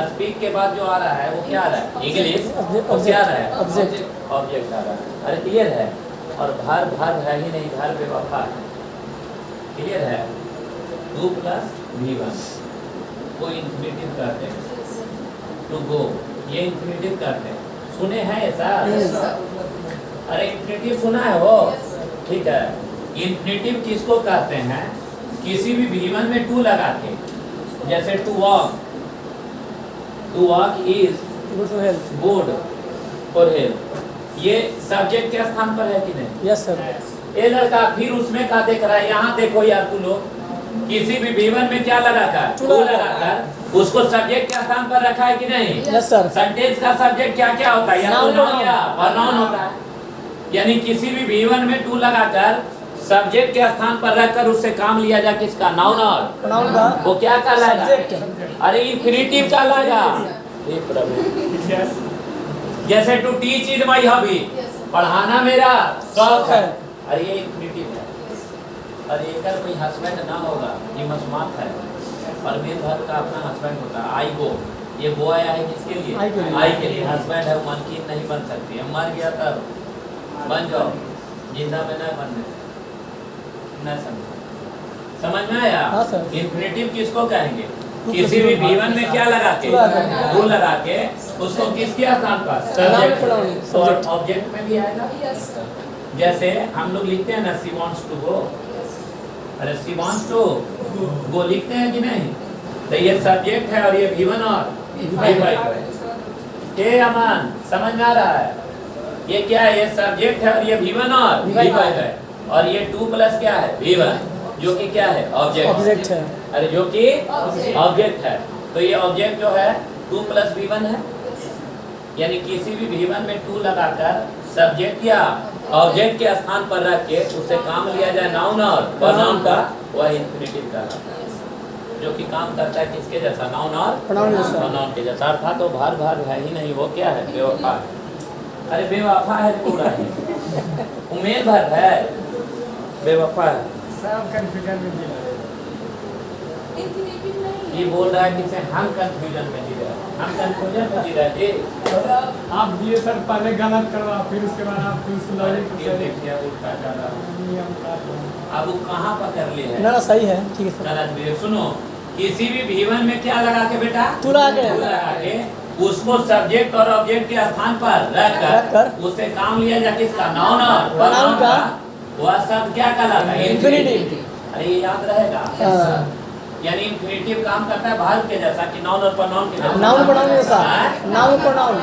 स्पीक के बाद जो आ रहा है वो क्या आ रहा है, इंग्लिश, वो क्या आ रहा है, ऑब्जेक्ट ऑब्जेक्ट आ रहा है। अरे क्लियर है, और भार है ही नहीं, भार बेवफा है, क्लियर है। 2 प्लस V1 को इंफिनिटिव करते हैं, टू गो ये इंफिनिटिव करते हैं, सुने हैं ऐसा? अरे इंफिनिटिव सुना है वो, ठीक है। इंफिनिटिव किसको कहते हैं, किसी भी V1 में टू लगा के, जैसे to walk is good for health, ये सब्जेक्ट के स्थान पर है कि नहीं? यस सर। ये लड़का फिर उसमें क्या देख रहा है, यहाँ देखो यार तू लोग, किसी भी V1 में क्या लगाकर, टू लगाकर उसको सब्जेक्ट के स्थान पर रखा है कि नहीं? यस सर। सेंटेंस का सब्जेक्ट क्या क्या होता है, या तो नाउन या प्रोनाउन होता है। यानी किसी भी V1 में टू लगाकर सब्जेक्ट के स्थान पर रखकर उससे काम लिया जाए, किसका, नाउन और नाउन का वो क्या कहलाएगा, सब्जेक्ट। अरे इंफिनिटिव कहलाएगा। हे प्रभु, जैसे to teach is my hobby, पढ़ाना मेरा शौक है, अरे ये इंफिनिटिव है। और एक कोई हस्बैंड ना होगा, ये मसमात है, और मेन वर्ब का अपना हस्बैंड होता है। आई गो, ये गो आया है किसके लिए, आई के लिए। हस्बैंड है, मनकीन नहीं बन सकती है, मर गया तब बन जाओ, जिंदा में ना बनने, ना समझ में आया? इंफिनिटिव किसको कहेंगे, किसी भी V1 में क्या लगा के, टू लगा के उसको किसके स्थान पर, सब्जेक्ट, और ऑब्जेक्ट में भी आएगा। जैसे हम लोग लिखते हैं ना, शी वांट्स टू गो, अरे शी वांट्स टू गो लिखते हैं कि नहीं? तो ये सब्जेक्ट है और ये V1 और V5 है। के अमान समझ में आ रहा है? ये क्या है, ये सब्जेक्ट है और ये V1 और V5 है, और ये 2 प्लस क्या है, V1, जो कि क्या है, ऑब्जेक्ट है। अरे जो कि ऑब्जेक्ट है, तो ये ऑब्जेक्ट जो है 2 प्लस V1 है। यानी किसी भी V1 में 2 लगाकर सब्जेक्ट या ऑब्जेक्ट के स्थान पर रख के उससे काम लिया जाए, नाउन और प्रोनाउन का, वह इंफिनिटिव कहलाता है, जो कि काम करता है किसके जैसा, नाउन और प्रोनाउन के जैसा। अर्थात तो भार है ही नहीं, वो क्या है, बेवफा है। अरे बेवफा है पूरा ही, उम्मीद भर है, बेवफा है। सब कंफ्यूजन में जी रहे हैं। ये बोल रहा है कि से हम कंफ्यूजन में जी रहे हैं, हम कंफ्यूजन में जी रहे थे। आप दिए सर, पहले गलत करवा, फिर उसके बाद आप फिर उसको लॉजिक ये देखिए उल्टा जा रहा है। नियम का अब वो कहाँ पकड़ लिए है, ना सही है, ठीक है सर। चला सुनो, किसी भी V1 में क्या लगा के बेटा, टू लगा के, उसको सब्जेक्ट और ऑब्जेक्ट के स्थान पर रखकर उससे काम लिया जाए किसका? नाउन और pronoun का वह शब्द क्या कहलाता है? infinitive। अरे ये याद रहेगा। हाँ। यानी इंफिनिटिव काम करता है भाग के जैसा कि नाउन और प्रोनाउन के जैसा। नाउन प्रोनाउन जैसा। Noun pronoun.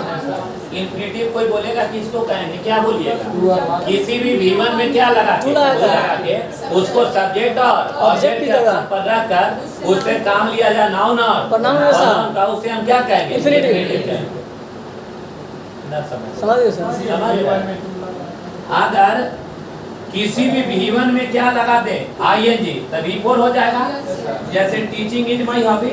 इंफिनिटिव कोई बोलेगा कि इसको कहेंगे क्या बोलिएगा? किसी भी V1 में क्या लगा के उसको सब्जेक्ट और ऑब्जेक्ट के स्थान पर रखकर उससे काम लिया जाए नाउन और प्रोनाउन जैसा। का, उसे हम क्या कहेंगे? इंफिनिटिव। समझ गए सर? अगर किसी भी V1 में क्या लगा दे ING तभी V4 हो जाएगा। जैसे टीचिंग इज माई हॉबी,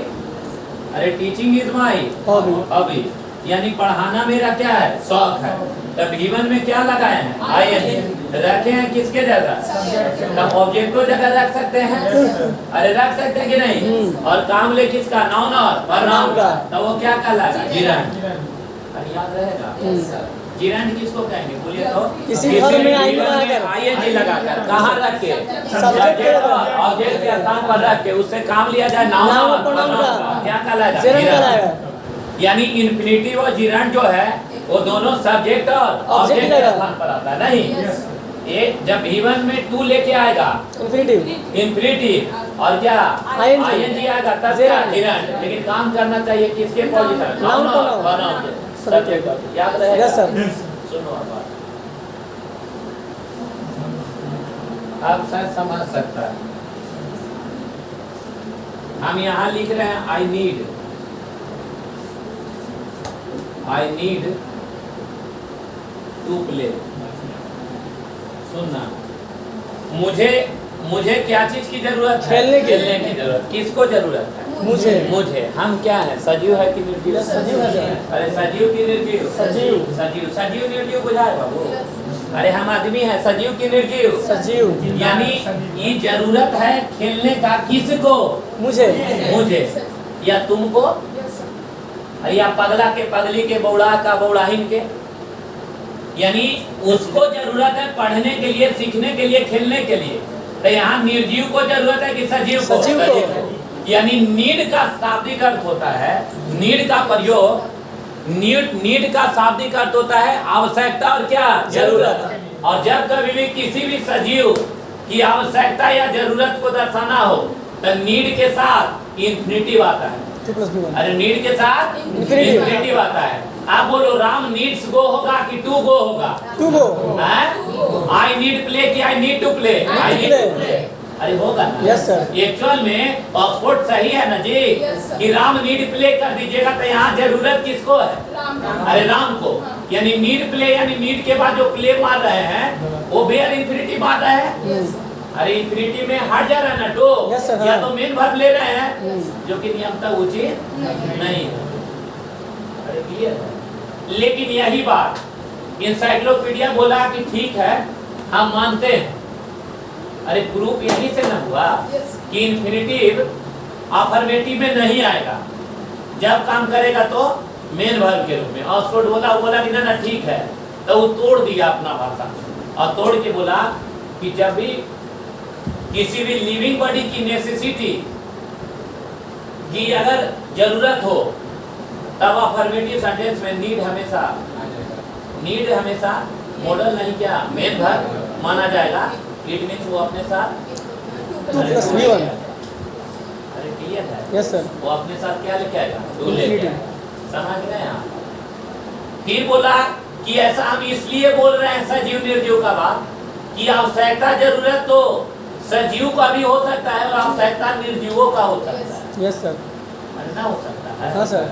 अरे टीचिंग इज माई हॉबी यानी पढ़ाना मेरा क्या है? शौक है। तब V1 में क्या लगाए हैं? ING रखे हैं किसके जगह? तब ऑब्जेक्ट को जगह रख सकते हैं, अरे रख सकते हैं कि नहीं? और काम ले किसका? नाउन और प्रोनाउन का, तो वो क्या कहलाएगा? जिरंड। अरे याद रहेगा। जिरंड किसको कहेंगे? बोलिए तो। किसी घर में ING लगाकर कहाँ रख के? सब्जेक्ट और ऑब्जेक्ट के स्थान पर रख के उससे काम लिया जाए नाउन और प्रोनाउन का, क्या कहलाएगा? जिरंड। यानी इन्फिनिटिव और जिरंड जो है वो दोनों सब्जेक्ट और ऑब्जेक्ट के स्थान पर आता है। नहीं, एक जब V1 में टू लेके आएगा इन्फिनिटिव और क्या ING आएगा तब क्या? जिरंड। लेकिन काम करना चाहिए किसके पोजीशन? नाउन और प्रोनाउन के। सब्जेक्ट याद रहेगा? Yes sir. सुनो आप शायद समझ सकता है। हम यहाँ लिख रहे हैं आई नीड टू प्ले। सुनना, मुझे क्या चीज की जरूरत है? खेलने की जरूरत। किसको जरूरत है? मुझे। हम क्या है? सजीव है कि निर्जीव? सजीव है सर। अरे सजीव की निर्जीव? सजीव निर्जीव बुझाए बाबू। अरे हम आदमी है, सजीव की निर्जीव? सजीव। यानी ये जरूरत है खेलने का किसको? मुझे या तुमको, या पगला के पगली के, बौड़ा का बौड़ाहीन के। यानी उसको जरूरत है पढ़ने के लिए, सीखने के लिए, खेलने के लिए। तो यहाँ निर्जीव को जरूरत है कि सजीव को? यानी नीड का शाब्दिक अर्थ होता है, नीड का प्रयोग, नीड का शाब्दिक अर्थ होता है आवश्यकता और क्या? जरूरत। और जब कभी भी किसी भी सजीव की आवश्यकता या जरूरत को दर्शाना हो तो नीड के साथ इन्फिनिटिव आता है। अरे नीड के साथ इन्फिनिटिव आता है। आप बोलो राम नीड्स गो होगा कि टू गो होगा? To go. I need play कि I need to play? I need to play. अरे होगा ना? Yes sir. एक्चुअल में ऑक्सफोर्ड सही है ना जी कि राम नीड प्ले कर दीजिएगा तो यहाँ जरूरत किसको है? अरे राम को। यानी नीड प्ले यानी नीड के बाद जो प्ले मार रहे हैं वो बेयर इन्फिनिटिव मार रहे हैं। अरे इन्फिनिटी में हट जा रहा है ना टू, या तो मेन वर्ब ले रहे हैं जो कि नियमतः उचित नहीं है। अरे क्लियर है? लेकिन यही बात इंसाइक्लोपीडिया बोला कि ठीक है हम मानते हैं। अरे प्रूफ यही से न हुआ कि इन्फिनिटिव अफर्मेटिव में नहीं आएगा। जब काम करेगा तो मेन वर्ब के रूप में। ऑक्सफोर्ड बोला कि ना ठीक है, तो वो तोड़ दिया अपना भाषा और तोड़ के बोला कि जब भी किसी भी लिविंग बॉडी की नेसेसिटी की अगर जरूरत हो तब अफर्मेटिव सेंटेंस में नीड हमेशा मॉडल नहीं क्या मेन वर्ब माना जाएगा। इट मींस वो अपने साथ 2 + V1। अरे क्लियर है? Yes sir. वो अपने साथ क्या लेके आएगा? टू लेके आएगा। समझ गए आप? फिर बोला कि ऐसा हम इसलिए बोल रहे हैं सजीव निर्जीव का बात कि आवश्यकता जरूरत तो सजीव का भी हो सकता है और आवश्यकता निर्जीवों का हो सकता है। Yes sir. अरे ना हो सकता है? हाँ सर।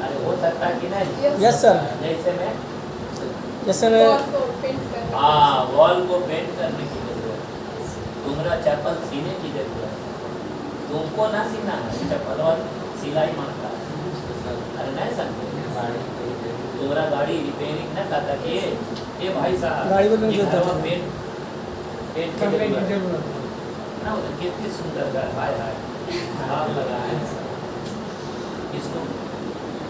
अरे हो सकता है कि नहीं? यस सर। जैसे मैं हाँ वॉल को पेंट करने की जरूरत, तुम्हारा चप्पल सीने की जरूरत, तुमको ना सीना है चप्पल और सिलाई मांगता है। अरे नहीं समझे? तुम्हारा गाड़ी रिपेयरिंग ना करता कि ये भाई साहब गाड़ी को नहीं जोड़ता था। पेंट की जरूरत ना, उधर कितनी सुंदर घर हाय हाय लगा है, इसको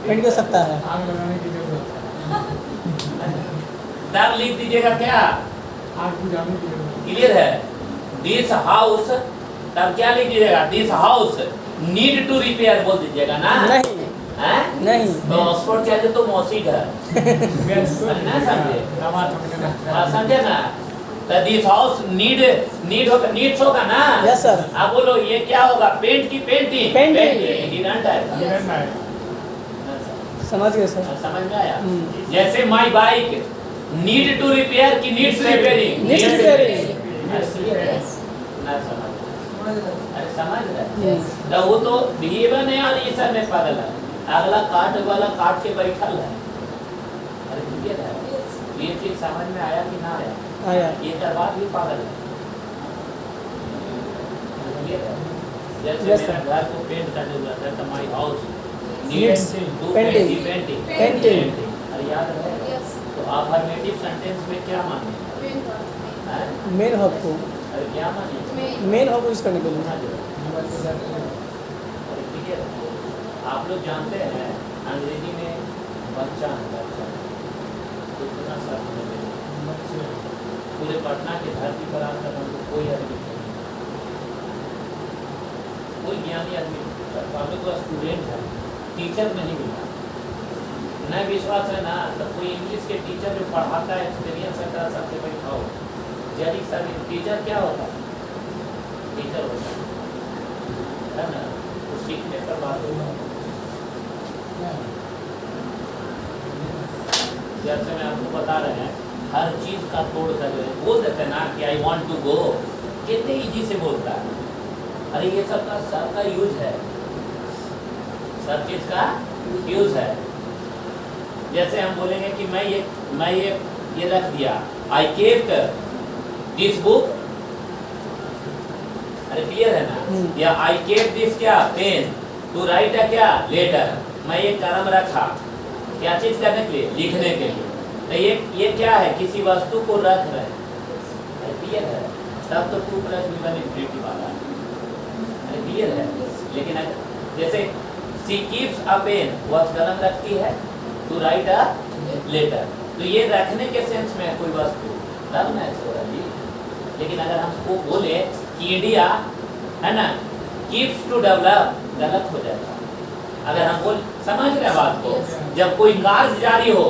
पेंट कर सकता है। आग लगाने की जरूरत है। तब लिख दीजिएगा क्या? आग बुझाने की जरूरत है। क्लियर है? दिस हाउस, तब क्या लिख दीजिएगा? This house need to repair बोल दीजिएगा ना? नहीं। हैं? नहीं तो ऑक्सफोर्ड चले तो मौसी घर ना समझे समझे ना। तो दिस हाउस नीड्स होगा ना। Yes sir. आप बोलो ये क्या होगा, पेंट की पेंटिंग पेंटिंग। हिरन टाइप। समझ गए सर। समझ में आया। जैसे my bike need to repair की नीड्स रिपेयरिंग। Needs repairing. ना समझ, अरे समझ रहे तो वो तो बिहेवियर है और ये सब में पागल है। अगला काट वाला काट के बैठल है। अरे क्लियर है, ये चीज समझ में आया कि ना आया? आया। ये करवा भी पागल है। क्लियर है। जैसे Yes, मेरा घर को पेंट करने जरूरत है तो my house Needs painting. Painting. अरे याद रहे। तो अफर्मेटिव सेंटेंस में क्या माने? हैं? मेन हब को, अरे क्या माने? मेन हब यूज करने के लिए। अरे क्लियर है। आप लोग जानते हैं अंग्रेजी में बच्चा है, बच्चा कितना सब पूरे पटना के धरती पर आज तक हमको कोई आदमी नहीं, कोई ज्ञानी आदमी हम लोग स्टूडेंट है, टीचर नहीं मिला। नहीं विश्वास है ना तो कोई इंग्लिश के टीचर जो पढ़ाता है एक्सपीरियंस है सबसे बैठाओ जरी सर टीचर क्या होता है? टीचर होता है ना, तो सीखने पर बात होगा। जैसे मैं आपको बता रहे हैं हर चीज का तोड़ कर बोल देते ना कि आई वांट टू गो, कितने इजी से बोलता है। अरे ये सबका यूज है, सब चीज का यूज है। जैसे हम बोलेंगे कि मैं ये रख दिया, आई केप्ट दिस बुक। अरे क्लियर है ना? या आई केप्ट दिस क्या पेन टू राइट अ क्या लेटर। मैं ये कलम रखा क्या चीज करने के लिए? लिखने के लिए। तो ये क्या है? किसी वस्तु को रख रहे हैं। अरे क्लियर है? तब तो 2+1 इंफिनिटी वाला है। अरे क्लियर है? लेकिन जैसे सी कीप्स अ पेन, वह कलम रखती है टू राइट अ लेटर। तो ये रखने के सेंस में है कोई वस्तु, तब ना ऐसे हो रहा जी। लेकिन अगर हमको बोले कि इंडिया है ना कीप्स टू डेवलप, गलत हो जाएगा। अगर हम बोल समझ रहे हैं बात को, जब कोई कार्य जारी हो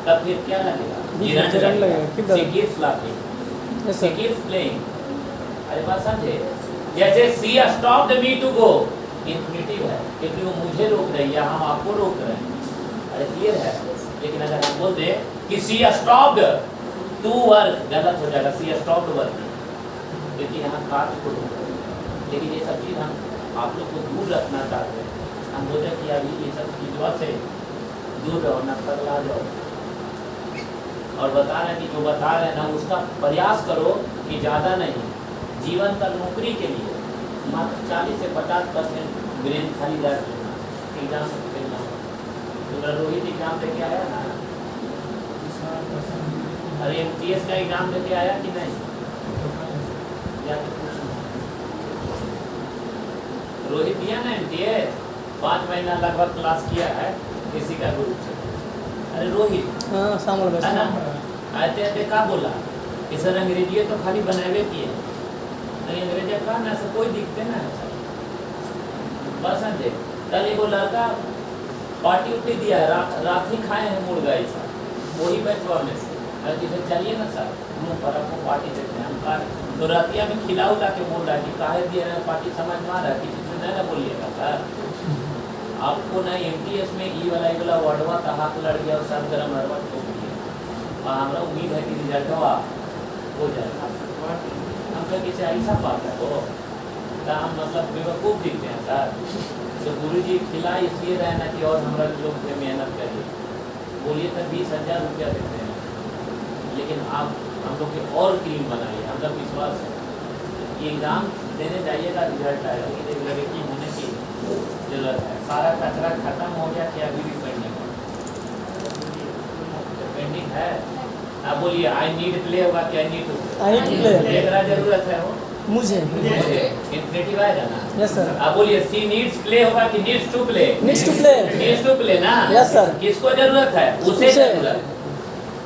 तब फिर क्या लगेगा? जिरन लगेगा। She keeps laughing, she keeps playing. अरे बात समझे? जैसे she stopped me to go, infinitive है क्योंकि वो मुझे रोक रही है, हम आपको रोक रहे हैं। अरे क्लियर है? लेकिन अगर हम बोल दे कि सी स्टॉप्ड टू वर्क, गलत हो जाएगा। सी स्टॉप्ड वर्क क्योंकि यहाँ कार्य को रोक रहे हैं। लेकिन ये सब चीज़ हम आप लोग को दूर रखना चाहते हैं। हम बोलते कि अभी ये सब चीज़ों से दूर रहो, न पगला जाओ। और बता रहे हैं कि जो बता रहे हैं ना उसका प्रयास करो कि ज़्यादा नहीं, जीवन का नौकरी के लिए मात्र 40 से 50% ब्रेन खाली रख लेना। एग्जाम खेलना तो रोहित एग्जाम देके आया ना? अरे MTS का एग्जाम देके आया कि नहीं? जाके पूछना। रोहित दिया ना MTS, 5 महीना लगभग क्लास किया है किसी का ग्रुप से। अरे रोहित हाँ सामल है ना, आते आते क्या बोला कि सर अंग्रेजी तो खाली बनावे किए, नहीं अंग्रेजी का ना से कोई दिखते ना बस समझे। कल एगो लड़का पार्टी उट्टी दिया है, रात ही खाए हैं मुर्गा ऐसा, वही बैठवा में से। अरे जिसे चलिए ना सर मुँह पर आपको पार्टी देते हैं हम का, तो रातिया में खिला उला के बोल रहा है कि काहे दिए रहे पार्टी, समझ में आ रहा है? किसी से नहीं ना बोलिएगा सर। आपको ना MTS में ई वाला वर्डवा का हाथ लड़ गया और सब गर्म हरवा ठोक दिया। और हमारा उम्मीद है कि रिजल्टवा हो जाएगा। हम तो किसी ऐसा बात है वो तो हम मतलब बेवकूफ़ दिखते हैं सर। तो गुरु जी खिला इसलिए रहे ना कि और हमारा लोग पे मेहनत करिए, बोलिए तो 20,000 रुपया देते हैं, लेकिन आप हम लोग के और क्रीम बनाइए। हम लोग विश्वास है ये एग्ज़ाम देने जाइएगा, रिजल्ट आएगा कि रेगुलरिटी होने की जरूरत है। सारा कचरा खत्म हो गया कि अभी भी पेंडिंग है? पेंडिंग है। आप बोलिए आई नीड प्ले होगा कि आई नीड टू प्ले? मेरा जरूरत है वो मुझे इंफिनिटिव आएगा ना? Yes sir. आप बोलिए सी नीड्स प्ले होगा कि needs to play? Needs to play. Needs to play ना? Yes sir. किसको जरूरत है? उसे जरूरत।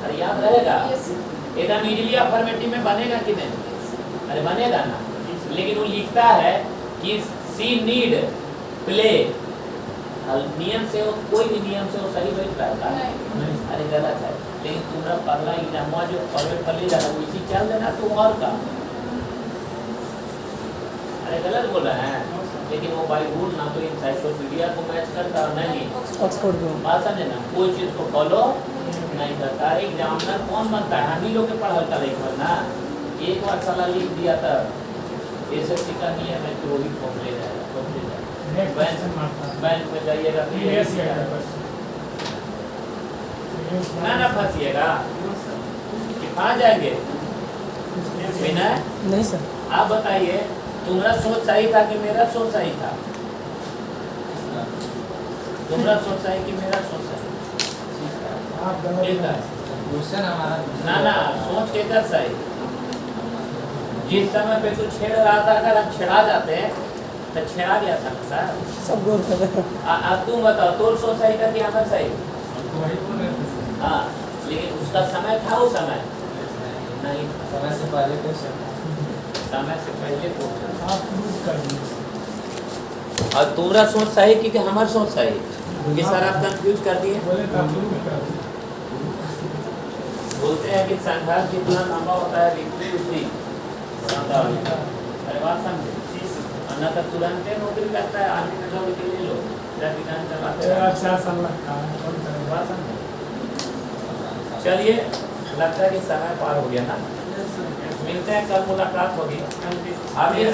अरे याद रहेगा एकदम इजीली अफर्मेटिव में बनेगा कि नहीं? अरे बनेगा ना। लेकिन वो लिखता है कि सी नीड प्ले नियम से वो कोई भी नियम से वो सही बैठ रहा है अरे गलत है। लेकिन तुम्हारा पगला एग्जाम जो पगले पल्ली जा रहा है इसी चल देना तुम और का अरे गलत बोला है। लेकिन वो बाई रूल ना तो इंसाइक्लोपीडिया को मैच करता और नहीं ऑक्सफोर्ड को बात समझे ना कोई चीज़ को फॉलो नहीं करता। एग्जामिनर कौन बनता है हम ही लोग के पढ़ल का लेकर ना एक बार सलाह लिख दिया था एसएससी का नियम है कि वो भी फॉर्म ले जाएगा बैंक में जाइएगा ना फंसिएगा कि फंस जाएंगे विनय। नहीं सर। आप बताइए तुम्हारा सोच सही था कि मेरा सोच सही था? तुम्हारा सोच सही कि मेरा सोच सही? क्वेश्चन हमारा ना सोच के कर सही। जिस समय पे तू छेड़ रहा था अगर हम छेड़ा जाते तो छेड़ा गया था ना सर। सब गौर कर रहे हैं। अब तुम बताओ तोर सोच सही था कि हमारा सही? वही बोल रहे थे हाँ लेकिन उसका समय था वो समय नहीं था। समय से पहले क्वेश्चन समय से पहले तो आप प्रूव कर दीजिए। और तुम्हारा सोच सही कि हमारा सोच सही कि सर आप कंफ्यूज कर दिए। बोले तो प्रूव कर दीजिए। बोलते हैं कि संघर्ष जितना लंबा होता है विक्ट्री उतनी अरे बात समझे ना तो तुरंत नौकरी करता है आदमी का जॉब के लिए लो दुकान चलाते हैं 4 साल लगता है कौन करेगा। बात समझे। चलिए लगता है कि समय पार हो गया ना मिलते हैं कल मुलाकात होगी अब ये